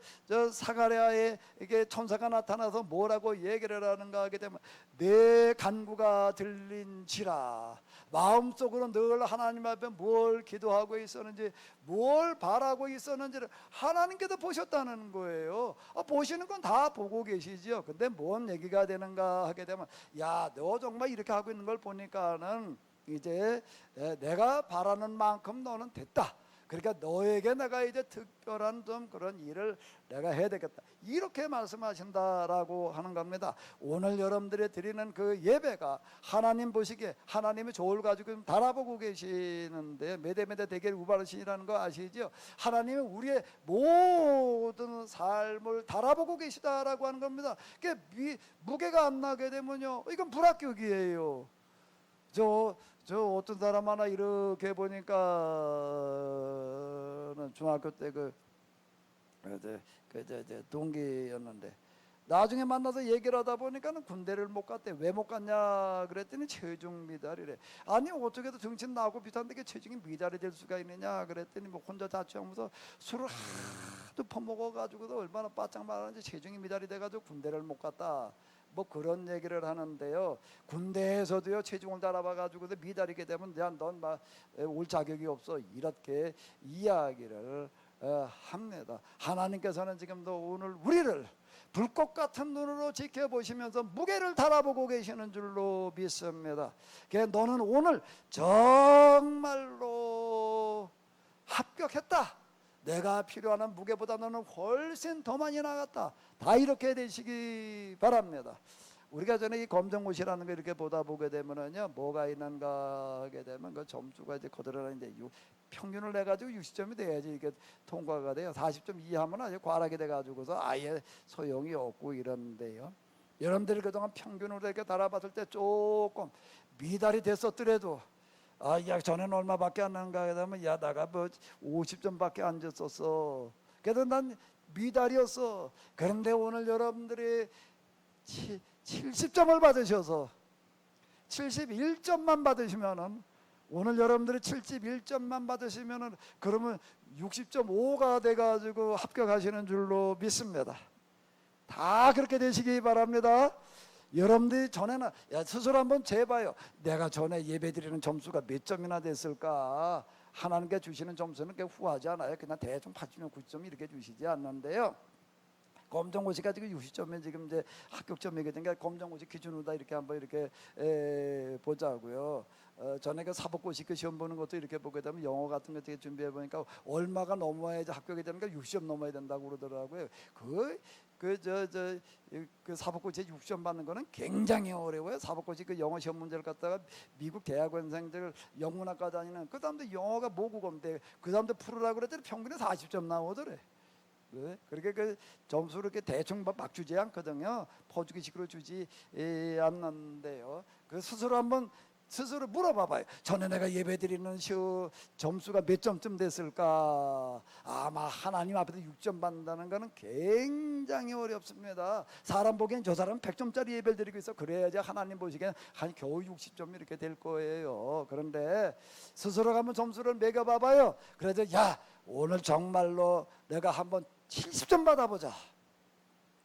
사가랴에 이게 천사가 나타나서 뭐라고 얘기를 하는가 하게 되면 내 간구가 들린지라, 마음속으로 늘 하나님 앞에 뭘 기도하고 있었는지, 뭘 바라고 있었는지를 하나님께서 보셨다는 거예요. 보시는 건 다 보고 계시죠. 근데 뭔 얘기가 되는가 하게 되면, 야, 너 정말 이렇게 하고 있는 걸 보니까는 이제 내가 바라는 만큼 너는 됐다. 그러니까 너에게 내가 이제 특별한 좀 그런 일을 내가 해야 되겠다, 이렇게 말씀하신다라고 하는 겁니다. 오늘 여러분들이 드리는 그 예배가 하나님 보시기에 하나님의 저울 가지고 달아보고 계시는데, 메대메대 대결 우바르신이라는 거 아시죠? 하나님은 우리의 모든 삶을 달아보고 계시다라고 하는 겁니다. 그러니까 무게가 안 나게 되면요, 이건 불합격이에요. 저 어떤 사람 하나 이렇게 보니까는 중학교 때 동기였는데, 나중에 만나서 얘기를 하다 보니까는 군대를 못 갔대. 왜 못 갔냐 그랬더니 체중 미달이래. 아니 어떻게도 정신 나고 비슷한데 체중이 미달이 될 수가 있느냐 그랬더니 뭐 혼자 자취하면서 술을 하도 퍼먹어 가지고도 얼마나 바짝 말하는지 체중이 미달이 돼 가지고 군대를 못 갔다, 뭐 그런 얘기를 하는데요. 군대에서도요, 체중을 달아봐 가지고 미달이게 되면 넌 올 자격이 없어, 이렇게 이야기를 합니다. 하나님께서는 지금도 오늘 우리를 불꽃 같은 눈으로 지켜보시면서 무게를 달아보고 계시는 줄로 믿습니다. 그래서 너는 오늘 정말로 합격했다, 내가 필요한 무게보다 너는 훨씬 더 많이 나갔다, 다 이렇게 되시기 바랍니다. 우리가 전에 이 검정고시라는 거 이렇게 보다 보게 되면은요, 뭐가 있는가 하게 되면 그 점수가 이제 거들어가는데 평균을 내 가지고 60점이 돼야지 이게 통과가 돼요. 40점 이하면 아주 과락이 돼 가지고서 아예 소용이 없고 이러는데요. 여러분들이 그동안 평균으로 이렇게 달아봤을 때 조금 미달이 됐었더라도, 야, 전에는 얼마밖에 안 나는가 하면, 야, 나가 뭐 50점밖에 안 줬었어. 그래도 난 미달이었어. 그런데 오늘 여러분들이 70점을 받으셔서 71점만 받으시면은, 오늘 여러분들이 71점만 받으시면은 그러면 60.5가 돼가지고 합격하시는 줄로 믿습니다. 다 그렇게 되시기 바랍니다. 여러분들이 전에는 스스로 한번 재봐요. 내가 전에 예배드리는 점수가 몇 점이나 됐을까? 하나님께 주시는 점수는 그렇게 후하지 않아요. 그냥 대충 80점, 90점 이렇게 주시지 않는데요. 검정고시가 지금 60점이 지금 이제 합격점이거든요. 검정고시 기준으로 다 이렇게 한번 이렇게 보자고요. 전에 그 사법고시 그 시험 보는 것도 이렇게 보게 되면 영어 같은 거 준비해 보니까 얼마가 넘어야지 합격이 되니까 60점 넘어야 된다고 그러더라고요. 그 사법고시 60점 받는 거는 굉장히 어려워요. 사법고시 그 영어 시험 문제를 갖다가 미국 대학원생들 영문학과 다니는 그 사람들 영어가 모국어인데 그 사람들 풀으라고 그랬더니 평균에 40점 나오더래. 네? 그렇게 그 점수를 이렇게 대충 막 주지 않거든요. 퍼주기식으로 주지 않는데요. 그 스스로 물어봐봐요. 전에 내가 예배드리는 점수가 몇 점쯤 됐을까? 아마 하나님 앞에서 6점 받는다는 거는 굉장히 어렵습니다. 사람 보기엔 저 사람은 100점짜리 예배를 드리고 있어. 그래야지 하나님 보시기엔 한 겨우 60점 이렇게 될 거예요. 그런데 스스로 한번 점수를 매겨봐봐요. 그래서 야, 오늘 정말로 내가 한번 70점 받아보자.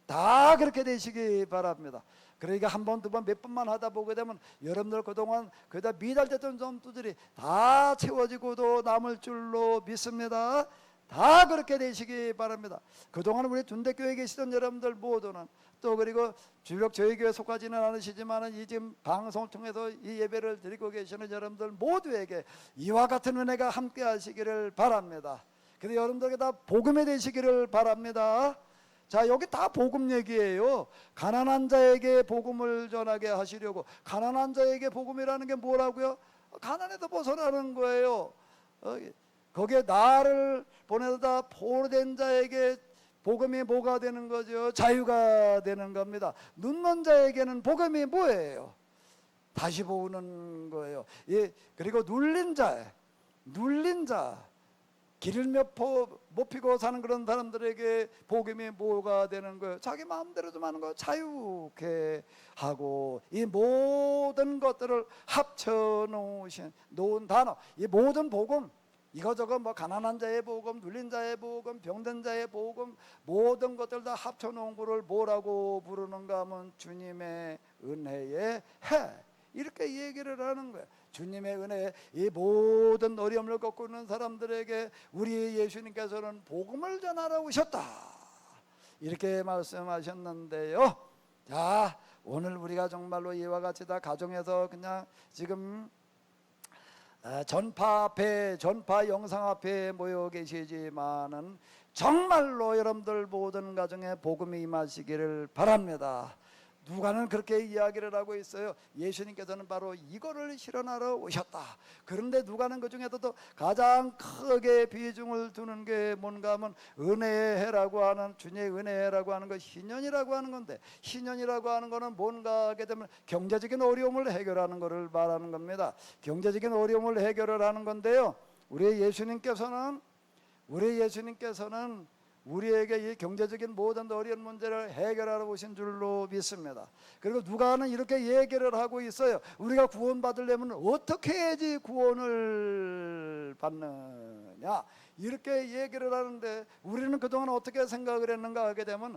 다 그렇게 되시기 바랍니다. 그러니까 한 번, 두 번, 몇 번만 하다 보게 되면 여러분들 그동안 그다 미달됐던 점수들이 다 채워지고도 남을 줄로 믿습니다. 다 그렇게 되시기 바랍니다. 그동안 우리 둔대교회에 계시던 여러분들 모두는, 또 그리고 주력 저희 교회 속하지는 않으시지만 이 지금 방송을 통해서 이 예배를 드리고 계시는 여러분들 모두에게 이와 같은 은혜가 함께 하시기를 바랍니다. 그래서 여러분들에게 다 복음이 되시기를 바랍니다. 자, 여기 다 복음 얘기예요. 가난한 자에게 복음을 전하게 하시려고. 가난한 자에게 복음이라는 게 뭐라고요? 가난에서 벗어나는 거예요. 거기에 나를 보내다 포로된 자에게 복음이 뭐가 되는 거죠? 자유가 되는 겁니다. 눕는 자에게는 복음이 뭐예요? 다시 보는 거예요. 예, 그리고 눌린 자, 길을 못 피고 사는 그런 사람들에게 복음이 뭐가 되는 거예요? 자기 마음대로 좀 하는 거, 자유케 하고, 이 모든 것들을 합쳐 놓은 단어, 이 모든 복음, 이거저거 뭐 가난한 자의 복음, 눌린 자의 복음, 병든 자의 복음, 모든 것들 다 합쳐놓은 거를 뭐라고 부르는가 하면 주님의 은혜의 해, 이렇게 얘기를 하는 거예요. 주님의 은혜, 이 모든 어려움을 겪고 있는 사람들에게 우리 예수님께서는 복음을 전하러 오셨다, 이렇게 말씀하셨는데요. 자, 오늘 우리가 정말로 이와 같이 다 가정에서 그냥 지금 전파 영상 앞에 모여 계시지만은 정말로 여러분들 모든 가정에 복음이 임하시기를 바랍니다. 누가는 그렇게 이야기를 하고 있어요. 예수님께서는 바로 이거를 실현하러 오셨다. 그런데 누가는 그 중에서도 가장 크게 비중을 두는 게 뭔가 하면 은혜의 해라고 하는, 주님의 은혜의 해라고 하는 것, 희년이라고 하는 건데, 희년이라고 하는 거는 뭔가 하게 되면 경제적인 어려움을 해결하는 것을 말하는 겁니다. 경제적인 어려움을 해결을 하는 건데요, 우리 예수님께서는 우리에게 이 경제적인 모든 어려운 문제를 해결하러 오신 줄로 믿습니다. 그리고 누가는 이렇게 얘기를 하고 있어요. 우리가 구원받으려면 어떻게 해야지 구원을 받느냐, 이렇게 얘기를 하는데, 우리는 그동안 어떻게 생각을 했는가 하게 되면,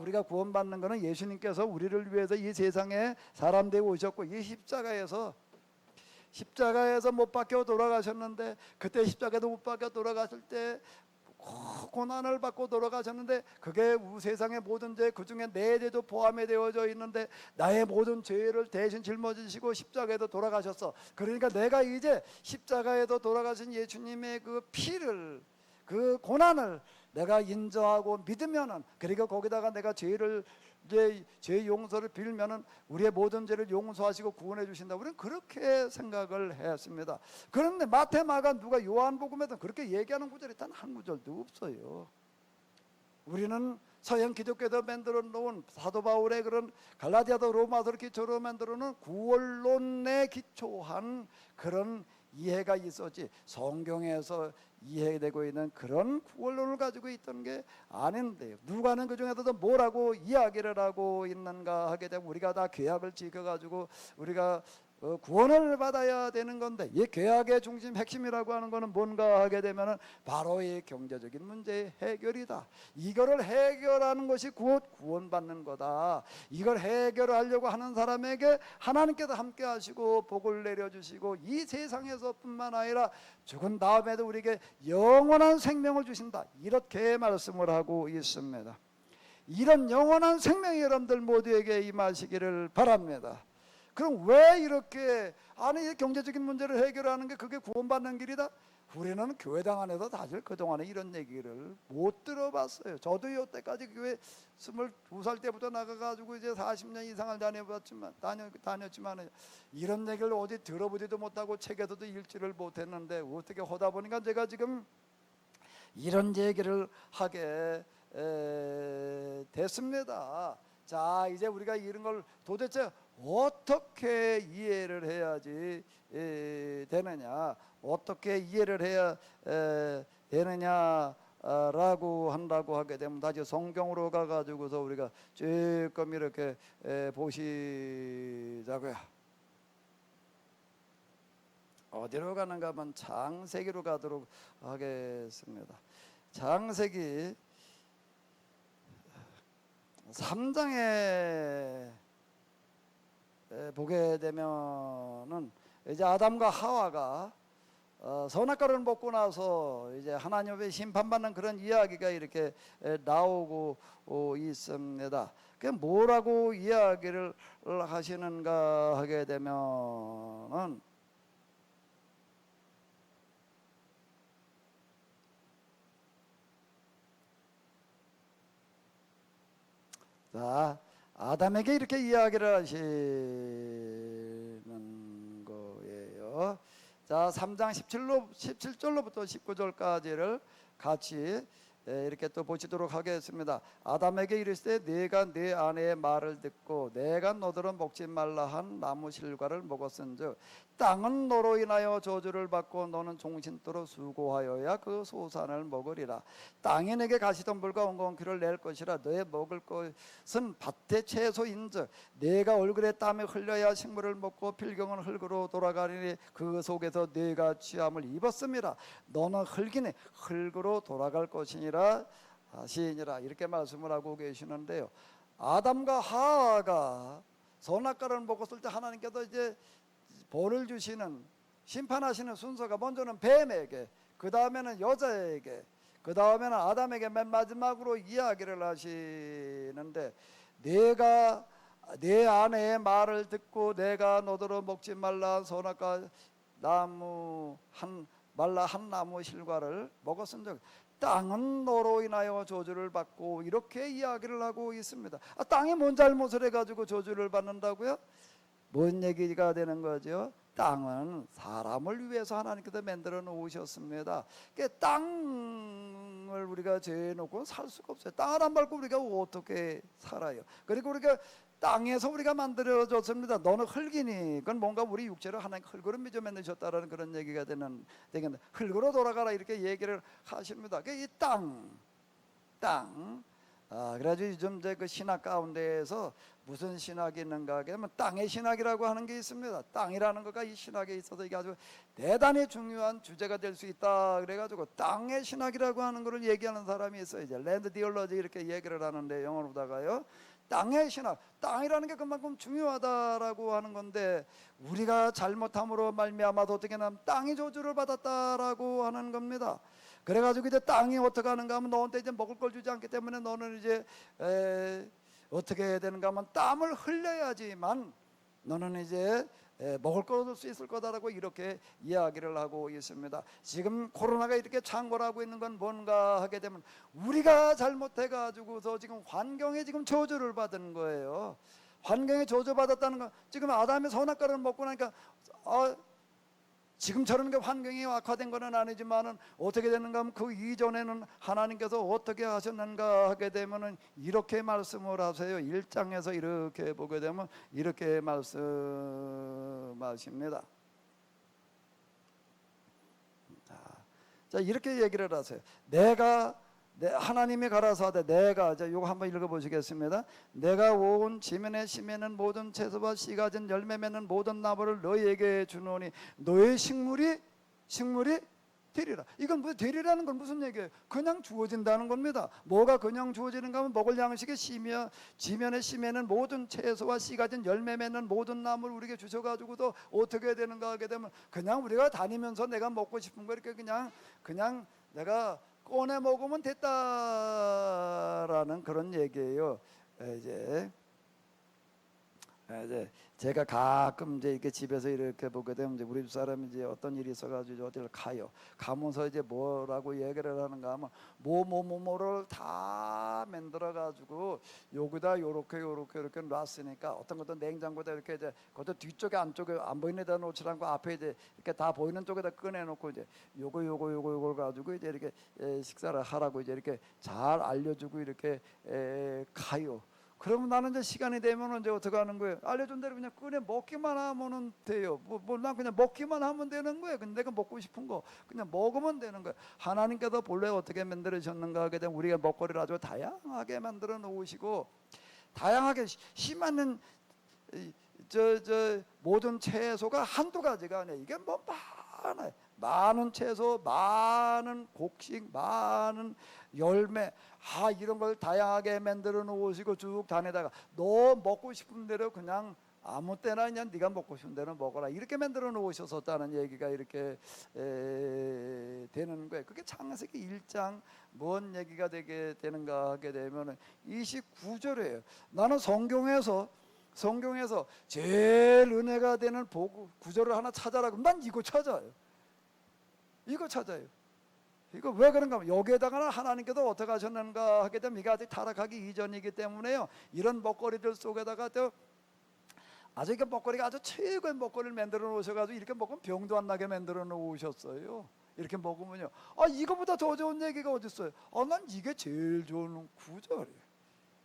우리가 구원받는 것은 예수님께서 우리를 위해서 이 세상에 사람 되고 오셨고, 이 십자가에서 못 박혀 돌아가셨는데, 그때 십자가에도 못 박혀 돌아가실 때 고난을 받고 돌아가셨는데, 그게 세상의 모든 죄, 그 중에 내 죄도 포함이 되어져 있는데, 나의 모든 죄를 대신 짊어지시고 십자가에도 돌아가셨어. 그러니까 내가 이제 십자가에도 돌아가신 예수님의 그 피를, 그 고난을 내가 인정하고 믿으면은, 그리고 거기다가 내가 죄 용서를 빌면은 우리의 모든 죄를 용서하시고 구원해 주신다. 우리는 그렇게 생각을 했습니다. 그런데 마태, 마가, 누가, 요한복음에도 그렇게 얘기하는 구절이 단 한 구절도 없어요. 우리는 서양 기독교에서 만들어 놓은 사도 바울의 그런 갈라디아도 로마서를 기초로 만들어 놓은 구원론에 기초한 그런 이해가 있었지, 성경에서 이해되고 있는 그런 구원론을 가지고 있던 게 아닌데요. 누가는 그 중에서도 뭐라고 이야기를 하고 있는가 하게 되면, 우리가 다 계약을 지켜가지고 우리가 구원을 받아야 되는 건데, 이 계약의 중심 핵심이라고 하는 것은 뭔가 하게 되면은 바로 이 경제적인 문제의 해결이다. 이거를 해결하는 것이 곧 구원받는 거다. 이걸 해결하려고 하는 사람에게 하나님께서 함께 하시고 복을 내려주시고, 이 세상에서뿐만 아니라 죽은 다음에도 우리에게 영원한 생명을 주신다, 이렇게 말씀을 하고 있습니다. 이런 영원한 생명이 여러분들 모두에게 임하시기를 바랍니다. 그럼 왜 이렇게 이 경제적인 문제를 해결하는 게 그게 구원받는 길이다? 우리는 교회당 안에서 사실 그동안에 이런 얘기를 못 들어봤어요. 저도 이때까지 교회 22살 때부터 나가가지고 이제 40년 이상을 다녔지만 이런 얘기를 어디 들어보지도 못하고 책에서도 읽지를 못했는데, 어떻게 하다 보니까 제가 지금 이런 얘기를 하게 됐습니다. 자, 이제 우리가 이런 걸 도대체 어떻게 이해를 해야지 되느냐, 어떻게 이해를 해야 되느냐라고 한다고 하게 되면, 다시 성경으로 가가지고서 우리가 조금 이렇게 보시자고요. 어디로 가는가 하면 창세기로 가도록 하겠습니다. 창세기 3장에 보게 되면은, 이제 아담과 하와가 선악과를 먹고 나서 이제 하나님의 심판받는 그런 이야기가 이렇게 나오고 있습니다. 그 뭐라고 이야기를 하시는가 하게 되면은, 자, 아담에게 이렇게 이야기를 하시는 거예요. 자, 3장 17절로부터 19절까지를 같이 이렇게 또 보시도록 하겠습니다. 아담에게 이르시되 네가 네 아내의 말을 듣고 내가 너더러 먹지 말라 한 나무 실과를 먹었은즉 땅은 너로 인하여 저주를 받고 너는 종신토록 수고하여야 그 소산을 먹으리라. 땅이 내게 가시덤불과 엉겅퀴를 낼 것이라. 너의 먹을 것은 밭의 채소인즉 내가 얼굴에 땀이 흘려야 식물을 먹고 필경은 흙으로 돌아가리니 그 속에서 네가 취함을 입었음이라. 너는 흙이니 흙으로 돌아갈 것이니라 하시니라. 이렇게 말씀을 하고 계시는데요. 아담과 하와가 선악과를 먹었을 때 하나님께서 이제 벌을 주시는 심판하시는 순서가 먼저는 뱀에게, 그 다음에는 여자에게, 그 다음에는 아담에게 맨 마지막으로 이야기를 하시는데, 내가 내 아내의 말을 듣고 내가 너더러 먹지 말라 선악과 나무 말라 한 나무 실과를 먹었은즉 땅은 너로 인하여 저주를 받고, 이렇게 이야기를 하고 있습니다. 땅이 뭔 잘못을 해가지고 저주를 받는다고요? 뭔 얘기가 되는 거죠? 땅은 사람을 위해서 하나님께서 만들어 놓으셨습니다. 땅을 우리가 죄놓고 살 수가 없어요. 땅을 안 밟고 우리가 어떻게 살아요? 그리고 우리가 땅에서 우리가 만들어졌습니다. 너는 흙이니, 그건 뭔가 우리 육체를 하나님 흙으로 빚어 만드셨다라는 그런 얘기가 되겠는데, 흙으로 돌아가라 이렇게 얘기를 하십니다. 이 땅. 그래가지고 요즘 그 신학 가운데에서 무슨 신학이 있는가 하면 땅의 신학이라고 하는 게 있습니다. 땅이라는 거가 이 신학에 있어서 이게 아주 대단히 중요한 주제가 될 수 있다. 그래가지고 땅의 신학이라고 하는 것을 얘기하는 사람이 있어요. 이제 랜드 디올로지 이렇게 얘기를 하는데, 영어로다가요. 땅의 신학, 땅이라는 게 그만큼 중요하다라고 하는 건데, 우리가 잘못함으로 말미암아서 어떻게 하면 땅이 저주를 받았다라고 하는 겁니다. 그래가지고 이제 땅이 어떻게 하는가 하면 너한테 이제 먹을 걸 주지 않기 때문에 너는 이제 어떻게 해야 되는가 하면 땀을 흘려야지만 너는 이제 먹을 걸 얻을 수 있을 거다라고 이렇게 이야기를 하고 있습니다. 지금 코로나가 이렇게 창궐하고 있는 건 뭔가 하게 되면 우리가 잘못해가지고서 지금 환경에 지금 저주를 받은 거예요. 환경에 저주받았다는 건 지금 아담이 선악과를 먹고 나니까 지금처럼 환경이 악화된 것은 아니지만은 어떻게 되는가 하면 그 이전에는 하나님께서 어떻게 하셨는가 하게 되면은 이렇게 말씀을 하세요. 1장에서 이렇게 보게 되면 이렇게 말씀하십니다. 자, 이렇게 얘기를 하세요. 하나님이 가라사대 내가, 자, 요거 한번 읽어보시겠습니다. 내가 온 지면에 심에는 모든 채소와 씨 가진 열매 맺는 모든 나무를 너희에게 주노니 너의 식물이 되리라. 이건 되리라는 건 무슨 얘기예요? 그냥 주어진다는 겁니다. 뭐가 그냥 주어지는가 하면 먹을 양식의 지면에 심에는 모든 채소와 씨 가진 열매 맺는 모든 나무를 우리에게 주셔가지고도 어떻게 되는가 하게 되면 그냥 우리가 다니면서 내가 먹고 싶은 거 이렇게 그냥 내가 꺼내 먹으면 됐다라는 그런 얘기예요. 이제 제가 가끔 이제 이렇게 집에서 이렇게 보게 되면 이제 우리 집 사람이 이제 어떤 일이 있어가지고 어디를 가면서 이제 뭐라고 얘기를 하는가 하면 뭐를 다 만들어가지고 여기다 요렇게 놨으니까 어떤 것도 냉장고에다 이렇게 이제 그것도 뒤쪽에 안쪽에 안 보이는 데다 놓지 않고 앞에 이제 이렇게 다 보이는 쪽에다 꺼내놓고 이제 요걸 가지고 이제 이렇게 식사를 하라고 이제 이렇게 잘 알려주고 이렇게 가요. 그러면 나는 이제 시간이 되면 이제 어떻게 하는 거예요? 알려준 대로 그냥 꺼내 먹기만 하면 돼요. 난 그냥 먹기만 하면 되는 거예요. 근데 내가 먹고 싶은 거 그냥 먹으면 되는 거예요. 하나님께서 본래 어떻게 만들어졌는가 하게 되면 우리가 먹거리를 아주 다양하게 만들어 놓으시고, 다양하게 심하는 모든 채소가 한두 가지가 아니에요. 이게 뭐 많아요. 많은 채소, 많은 곡식, 많은 열매, 이런 걸 다양하게 만들어 놓으시고 쭉 다니다가 너 먹고 싶은 대로 그냥 아무 때나 그냥 네가 먹고 싶은 대로 먹어라 이렇게 만들어 놓으셨었다는 얘기가 이렇게 되는 거예요. 그게 창세기 1장 뭔 얘기가 되게 되는가 하게 되면 29절이에요. 나는 성경에서 제일 은혜가 되는 구절을 하나 찾아라. 난 이거 찾아요. 이거 왜 그런가 하면 여기에다가 하나님께서 어떻게 하셨는가 하게 되면 이게 아직 타락하기 이전이기 때문에요. 이런 먹거리들 속에다가 또 아주 먹거리가 아주 최고의 먹거리를 만들어 놓으셔가지고 이렇게 먹으면 병도 안 나게 만들어 놓으셨어요. 이렇게 먹으면요. 이거보다 더 좋은 얘기가 어디 있어요? 난 이게 제일 좋은 구절이에요.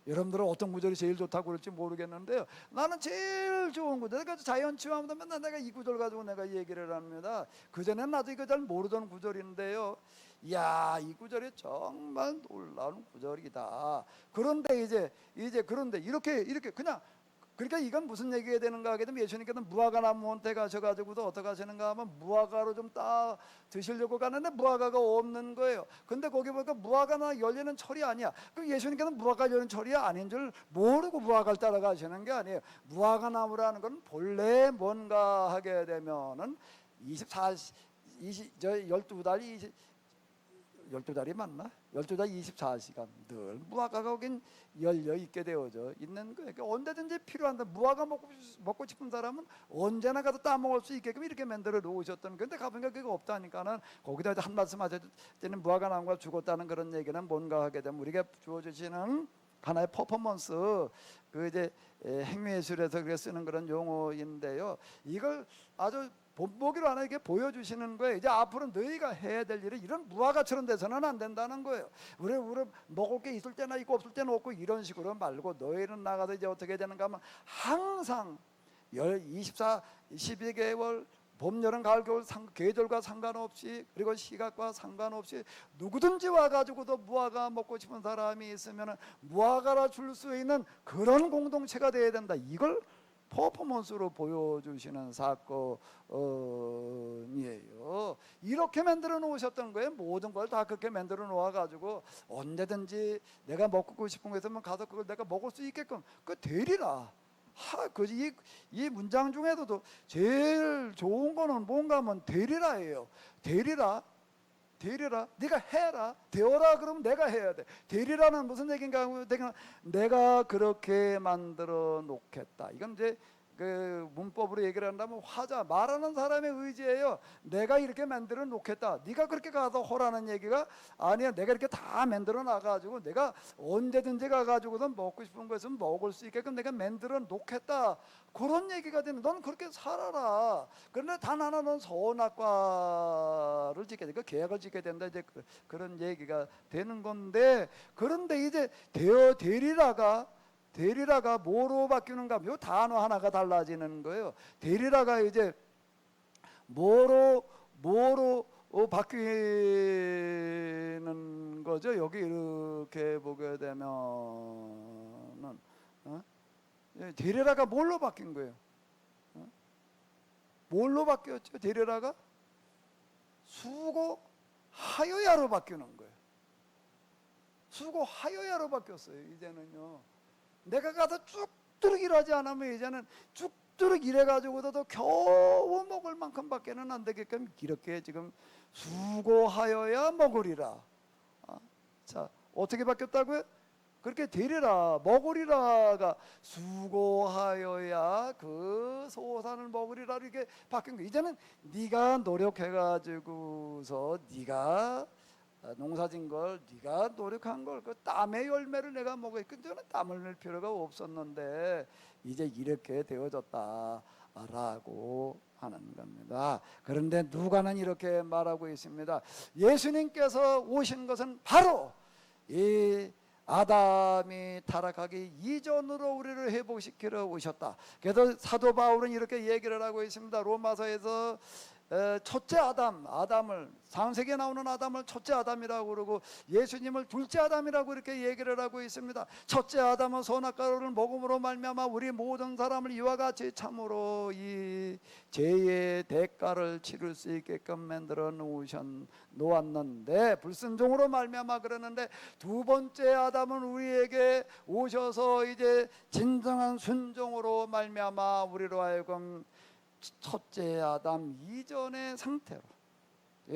여러분들은 어떤 구절이 제일 좋다고 그럴지 모르겠는데요. 나는 제일 좋은 구절. 그래서 자연치유하면 맨날 내가 이 구절 가지고 내가 얘기를 합니다. 그전엔 나도 이거 잘 모르던 구절인데요. 이야, 이 구절이 정말 놀라운 구절이다. 그런데 이제 그런데 이렇게 그냥, 그러니까 이건 무슨 얘기가 되는가 하게 되면, 예수님께서 무화과 나무한테 가셔가지고도 어떻게 하시는가 하면 무화과로 좀 따 드시려고 가는데 무화과가 없는 거예요. 근데 거기 보니까 무화과나 열리는 철이 아니야. 그럼 예수님께서는 무화과 열리는 철이 아닌 줄 모르고 무화과를 따라가시는 게 아니에요. 무화과 나무라는 건 본래 뭔가 하게 되면은 12달 12달이 맞나? 12달 24시간 늘 무화과가 거긴 열려 있게 되어져 있는 거예요. 그러니까 언제든지 필요한데, 무화과 먹고 싶은 사람은 언제나 가서 따먹을 수 있게끔 이렇게 만들어 놓으셨던. 근데 가보니까 그게 없다니까는, 거기다 한 말씀 하실 때는 무화과 나무가 죽었다는 그런 얘기는 뭔가 하게 되면 우리가 주어주시는 하나의 퍼포먼스, 그 이제 행위예술에서 그렇게 쓰는 그런 용어인데요. 이걸 아주 본보기로 하나 이렇게 보여주시는 거예요. 이제 앞으로 너희가 해야 될 일은 이런 무화과처럼 돼서는 안 된다는 거예요. 우리 먹을 게 있을 때나 있고 없을 때는 없고 이런 식으로 말고, 너희는 나가서 이제 어떻게 되는가 하면 항상 12개월 봄, 여름, 가을, 겨울 계절과 상관없이, 그리고 시각과 상관없이 누구든지 와가지고도 무화과 먹고 싶은 사람이 있으면 무화과라 줄 수 있는 그런 공동체가 돼야 된다. 이걸 퍼포먼스로 보여주시는 사건이에요. 이렇게 만들어 놓으셨던 거예요. 모든 걸 다 그렇게 만들어 놓아가지고 언제든지 내가 먹고 싶은 거 있으면 가서 그걸 내가 먹을 수 있게끔 되리라. 이 문장 중에서도 제일 좋은 거는 뭔가 하면 되리라예요. 되리라. 네가 해라. 되어라 그러면 내가 해야 돼. 되리라는 무슨 얘기인가 하면, 내가 그렇게 만들어 놓겠다. 이건 이제 그 문법으로 얘기를 한다면 말하는 사람의 의지예요. 내가 이렇게 만들어 놓겠다. 네가 그렇게 가서 하라는 얘기가 아니야. 내가 이렇게 다 만들어 놔가지고 내가 언제든지 가가지고서 먹고 싶은 것은 먹을 수 있게끔 내가 만들어 놓겠다. 그런 얘기가 되는. 넌 그렇게 살아라. 그런데 단 하나, 넌 선악과를 짓게 되니까 계약을 짓게 된다. 이제 그런 얘기가 되는 건데, 그런데 이제 되리라가 뭐로 바뀌는가? 요 단어 하나가 달라지는 거예요. 되리라가 이제 뭐로 바뀌는 거죠. 여기 이렇게 보게 되면은 되리라가 뭘로 바뀐 거예요? 뭘로 바뀌었죠? 되리라가 수고하여야로 바뀌는 거예요. 수고하여야로 바뀌었어요. 이제는요. 내가 가서 쭉쭉 일하지 않으면 이제는 쭉쭉 일해가지고도 겨우 먹을 만큼밖에는 안 되게끔 이렇게 지금 수고하여야 먹으리라. 자, 어떻게 바뀌었다고요? 그렇게 되리라, 먹으리라가 수고하여야 그 소산을 먹으리라 이렇게 바뀐 거예요. 이제는 네가 노력해가지고서 네가 농사진 걸, 네가 노력한 걸, 그 땀의 열매를 내가 먹어야. 근데 저는 땀을 낼 필요가 없었는데 이제 이렇게 되어졌다라고 하는 겁니다. 그런데 누가는 이렇게 말하고 있습니다. 예수님께서 오신 것은 바로 이 아담이 타락하기 이전으로 우리를 회복시키러 오셨다. 그래서 사도 바울은 이렇게 얘기를 하고 있습니다. 로마서에서 첫째 아담을, 창세기에 나오는 아담을 첫째 아담이라고 그러고 예수님을 둘째 아담이라고 이렇게 얘기를 하고 있습니다. 첫째 아담은 선악과를 먹음으로 말미암아 우리 모든 사람을 이와 같이 참으로 이 죄의 대가를 치를 수 있게끔 만들어 놓았는데, 불순종으로 말미암아 그러는데, 두 번째 아담은 우리에게 오셔서 이제 진정한 순종으로 말미암아 우리로 하여금 첫째 아담 이전의 상태로,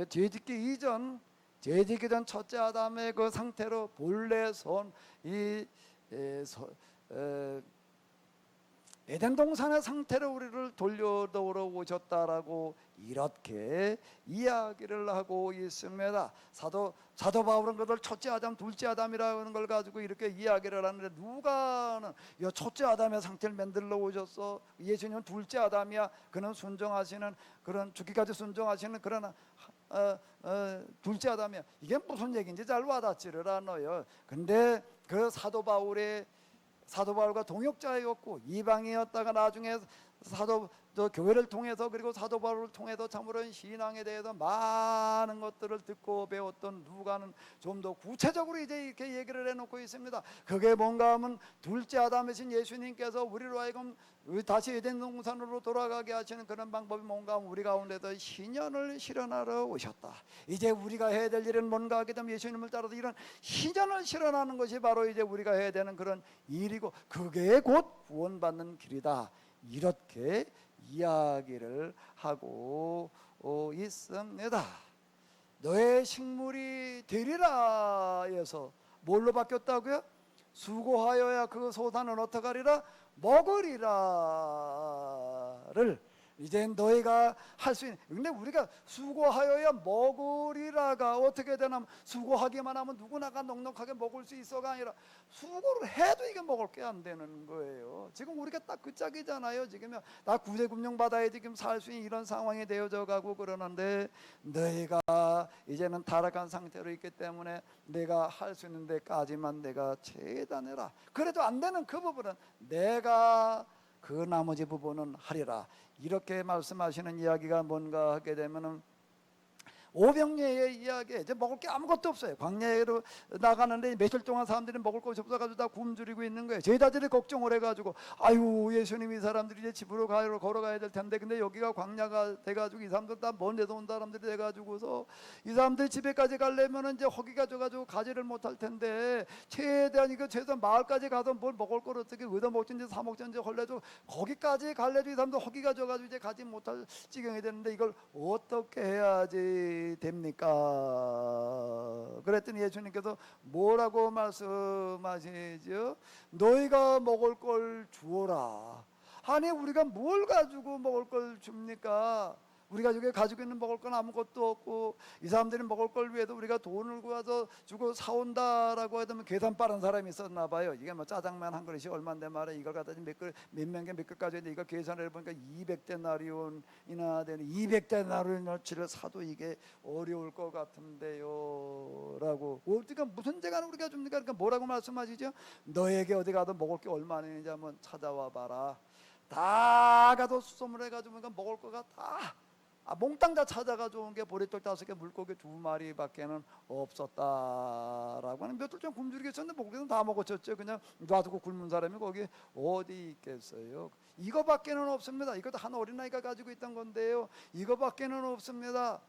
죄짓기 전 첫째 아담의 그 상태로 본래 에덴 동산의 상태로 우리를 돌려놓으러 오셨다라고 이렇게 이야기를 하고 있습니다. 사도 바울은 그들 첫째 아담, 둘째 아담이라는 걸 가지고 이렇게 이야기를 하는데, 누가는 이 첫째 아담의 상태를 만들러 오셨어. 예수님은 둘째 아담이야. 그는 순종하시는, 그런 죽기까지 순종하시는 그런 둘째 아담이야. 이게 무슨 얘기인지 잘 와닿지를 않아요. 근데 그 사도 바울과 동역자였고 이방이었다가 나중에 교회를 통해서, 그리고 사도 바울을 통해서 참으로 신앙에 대해서 많은 것들을 듣고 배웠던 누가는 좀 더 구체적으로 이제 이렇게 얘기를 해놓고 있습니다. 그게 뭔가 하면 둘째 아담이신 예수님께서 우리로 하여금 다시 에덴 동산으로 돌아가게 하시는 그런 방법이 뭔가 하면 우리 가운데서 신년을 실현하러 오셨다. 이제 우리가 해야 될 일은 뭔가 하게 되면 예수님을 따라서 이런 신년을 실현하는 것이 바로 이제 우리가 해야 되는 그런 일이고, 그게 곧 구원받는 길이다. 이렇게 이야기를 하고 있습니다. 너의 식물이 되리라에서 뭘로 바뀌었다고요? 수고하여야 그 소산은 어떡하리라? 먹으리라를 이제 너희가 할 수 있는. 근데 우리가 수고하여야 먹으리라가 어떻게 되냐면, 수고하기만 하면 누구나가 넉넉하게 먹을 수 있어가 아니라 수고를 해도 이게 먹을 게 안 되는 거예요. 지금 우리가 딱 그 짝이잖아요. 지금 나 구제금융 받아야 지금 살 수 있는 이런 상황이 되어져 가고 그러는데, 너희가 이제는 타락한 상태로 있기 때문에 내가 할 수 있는 데까지만 내가 재단해라. 그래도 안 되는 그 부분은 내가 그 나머지 부분은 하리라. 이렇게 말씀하시는 이야기가 뭔가 하게 되면은, 오병이의 이야기, 이제 먹을 게 아무것도 없어요. 광야로 나가는데 며칠 동안 사람들이 먹을 것이 없어가지고 다 굶주리고 있는 거예요. 제자들이 걱정을 해가지고, 아유 예수님, 이 사람들이 이제 집으로 걸어가야 될 텐데, 근데 여기가 광야가 돼가지고 이 사람들 다 먼 데서 온 사람들이 돼가지고서 이 사람들 집에까지 가려면은 이제 허기가 져가지고 가지를 못할 텐데, 최대한 이거 최소한 마을까지 가서 뭘 먹을 걸 어떻게 얻어 먹든지 사 먹든지 헐래도, 거기까지 갈래도 이 사람들 허기가 져가지고 이제 가지 못할 지경이 되는데, 이걸 어떻게 해야지 됩니까? 그랬더니 예수님께서 뭐라고 말씀하시죠? 너희가 먹을 걸 주어라. 아니 우리가 뭘 가지고 먹을 걸 줍니까? 우리가 여기 가지고 있는 먹을 건 아무것도 없고, 이 사람들이 먹을 걸 위해서 우리가 돈을 구해서 주고 사온다라고 하면 계산 빠른 사람이 있었나 봐요. 이게 뭐 짜장면 한 그릇이 얼마인데 말이야. 이걸 갖다 몇 명께 몇 그릇까지 했는데, 이거 계산을 해보니까 200데나리온이나 되는, 200데나리온어치를 사도 이게 어려울 것 같은데요 라고. 어디가 무슨 재간을 우리가 줍니까? 그러니까 뭐라고 말씀하시죠? 너에게 어디 가도 먹을 게 얼마나 있는지 한번 찾아와 봐라. 다 가도 수소문 해가지고 먹을 거가 다 몽땅 다 찾아가지고 온 게 보리떡 5개, 물고기 2마리밖에는 없었다라고 하는. 며칠 좀 굶주리게 있었는데 목에는 다 먹었었죠. 그냥 놔두고 굶은 사람이 거기 어디 있겠어요. 이거밖에는 없습니다. 이것도 한 어린아이가 가지고 있던 건데요, 이거밖에는 없습니다.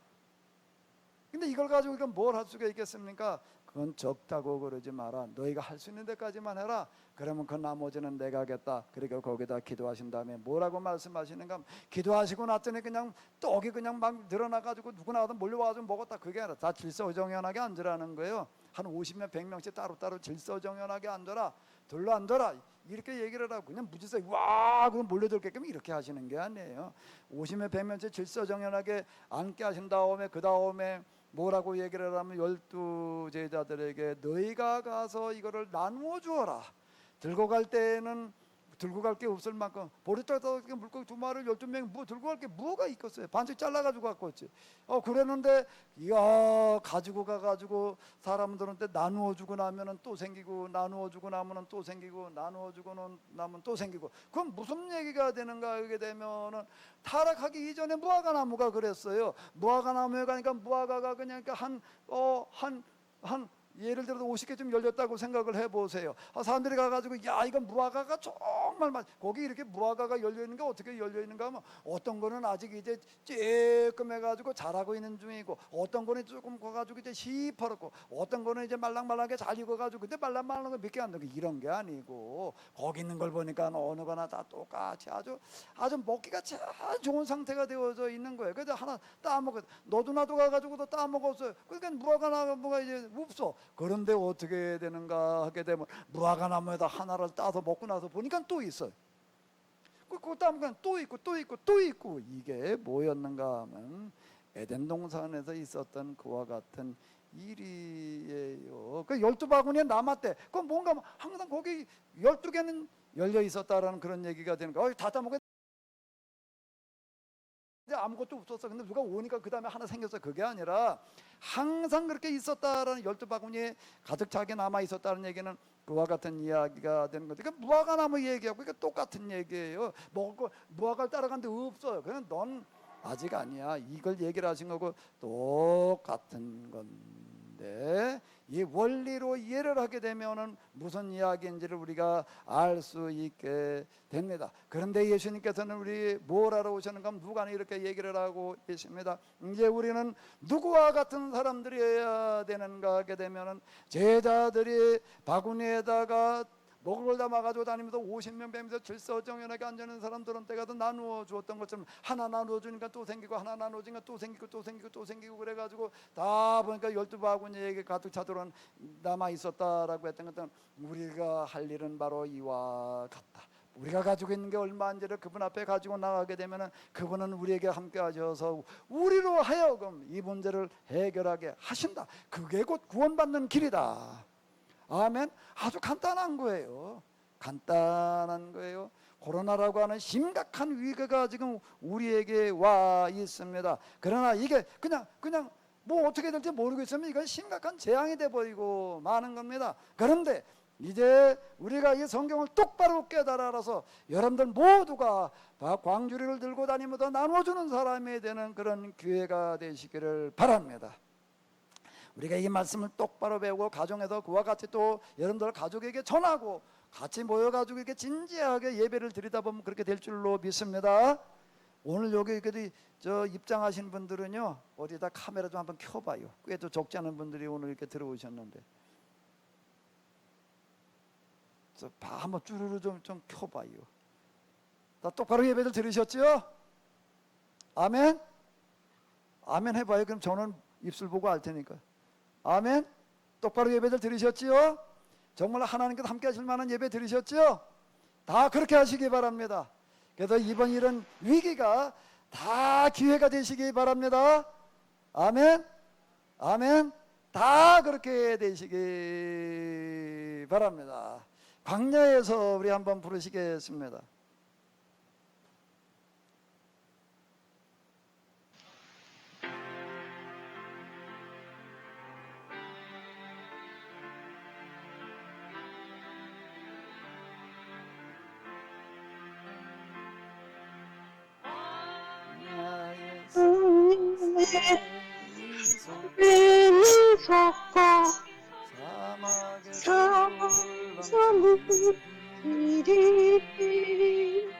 근데 이걸 가지고 이건 뭘 할 수가 있겠습니까? 그건 적다고 그러지 마라. 너희가 할 수 있는 데까지만 해라. 그러면 그 나머지는 내가 하겠다. 그리고 거기다 기도하신 다음에 뭐라고 말씀하시는가? 기도하시고 났더니 그냥 떡이 그냥 막 늘어나가지고 누구나 와서 몰려와가지고 먹었다. 그게 아니라 다 질서정연하게 앉으라는 거예요. 한 50명 100명씩 따로따로 질서정연하게 앉아라. 둘러 앉아라. 이렇게 얘기를 하고 그냥 무질서 와 그럼 몰려들게끔 이렇게 하시는 게 아니에요. 50명 100명씩 질서정연하게 앉게 하신 다음에, 그 다음에 뭐라고 얘기를 하면, 12 제자들에게 너희가 가서 이거를 나누어 주어라. 들고 갈 때는 들고 갈 게 없을 만큼, 보리떡 5개, 물고기 2마리를 12명이 뭐 들고 갈 게 뭐가 있겠어요? 반씩 잘라가지고 갖고 왔지. 그랬는데 이야 가지고 가가지고 사람들한테 나누어 주고 나면은 또 생기고, 나누어 주고 나면은 또 생기고, 나누어 주고 나면 또 생기고. 그럼 무슨 얘기가 되는가 하게 되면은, 타락하기 이전에 무화과 나무가 그랬어요. 무화과 나무에 가니까 무화과가 그냥 한 예를 들어서 50개쯤 열렸다고 생각을 해보세요. 사람들이 가가지고 야 이건 무화과가 정말 거기 이렇게 무화과가 열려있는 게 어떻게 열려있는가 하면, 어떤 거는 아직 이제 쬐끔해가지고 자라고 있는 중이고, 어떤 거는 조금 가가지고 이제 시퍼렇고, 어떤 거는 이제 말랑말랑하게 잘 익어가지고, 근데 말랑말랑한 거 몇 개 안 되고 이런 게 아니고, 거기 있는 걸 보니까 어느 거나 다 똑같이 아주 먹기가 참 좋은 상태가 되어져 있는 거예요. 그래서 하나 따먹어, 너도 나도 가가지고 따먹었어요. 그러니까 무화과 나무가 이제 없어. 그런데 어떻게 되는가 하게 되면, 무화과 나무에다 하나를 따서 먹고 나서 보니까 또 있어요. 그 다음 그냥 또 있고 또 있고 또 있고. 이게 뭐였는가 하면 에덴 동산에서 있었던 그와 같은 일이에요. 그 12바구니에 남았대. 그 뭔가 항상 거기 12개는 열려 있었다라는 그런 얘기가 되는 거야. 다 따먹어. 아무것도 없었어. 근데 누가 오니까 그 다음에 하나 생겼어. 그게 아니라 항상 그렇게 있었다라는 12바구니에 가득 차게 남아 있었다는 얘기는 그와 같은 이야기가 되는 거죠. 그러니까 무화과나무 얘기하고 이게 똑같은 얘기예요. 무화과를 따라가는데 없어요. 그냥 넌 아직 아니야. 이걸 얘기를 하신 거고 똑같은 건데, 이 원리로 이해를 하게 되면은 무슨 이야기인지를 우리가 알 수 있게 됩니다. 그런데 예수님께서는 우리 뭘 하러 오셨는가 하면 누가 이렇게 얘기를 하고 계십니다. 이제 우리는 누구와 같은 사람들이어야 되는가 하게 되면은 제자들이 바구니에다가 먹을 걸 담아가지고 다니면서 50명 뱀에서 질서정연하게 앉아있는 사람들은 때가도 나누어 주었던 것처럼 하나 나누어 주니까 또 생기고 하나 나누어 주니까 또 생기고 또 생기고 또 생기고 그래가지고 다 보니까 12바구니에 가득 차도록 남아 있었다라고 했던 것은 우리가 할 일은 바로 이와 같다. 우리가 가지고 있는 게 얼마인지를 그분 앞에 가지고 나가게 되면은 그분은 우리에게 함께 하셔서 우리로 하여금 이 문제를 해결하게 하신다. 그게 곧 구원받는 길이다. 아멘. 아주 간단한 거예요. 간단한 거예요. 코로나라고 하는 심각한 위기가 지금 우리에게 와 있습니다. 그러나 이게 그냥 뭐 어떻게 될지 모르겠으면 이건 심각한 재앙이 돼 버리고 마는 겁니다. 그런데 이제 우리가 이 성경을 똑바로 깨달아서 여러분들 모두가 광주리를 들고 다니면서 나눠주는 사람이 되는 그런 기회가 되시기를 바랍니다. 우리가 이 말씀을 똑바로 배우고 가정에서 그와 같이 또 여러분들 가족에게 전하고 같이 모여가지고 이렇게 진지하게 예배를 드리다 보면 그렇게 될 줄로 믿습니다. 오늘 여기 저 입장하신 분들은요, 어디다 카메라 좀 한번 켜봐요. 꽤 또 적지 않은 분들이 오늘 이렇게 들어오셨는데, 한번 쭈루루 좀 켜봐요. 다 똑바로 예배를 들으셨죠? 아멘? 아멘 해봐요. 그럼 저는 입술 보고 알 테니까. 아멘. 똑바로 예배들 들으셨지요? 정말 하나님께서 함께 하실 만한 예배 들으셨지요? 다 그렇게 하시기 바랍니다. 그래서 이번 이런 위기가 다 기회가 되시기 바랍니다. 아멘. 아멘. 다 그렇게 되시기 바랍니다. 광야에서 우리 한번 부르시겠습니다. 속과 사막에서 길이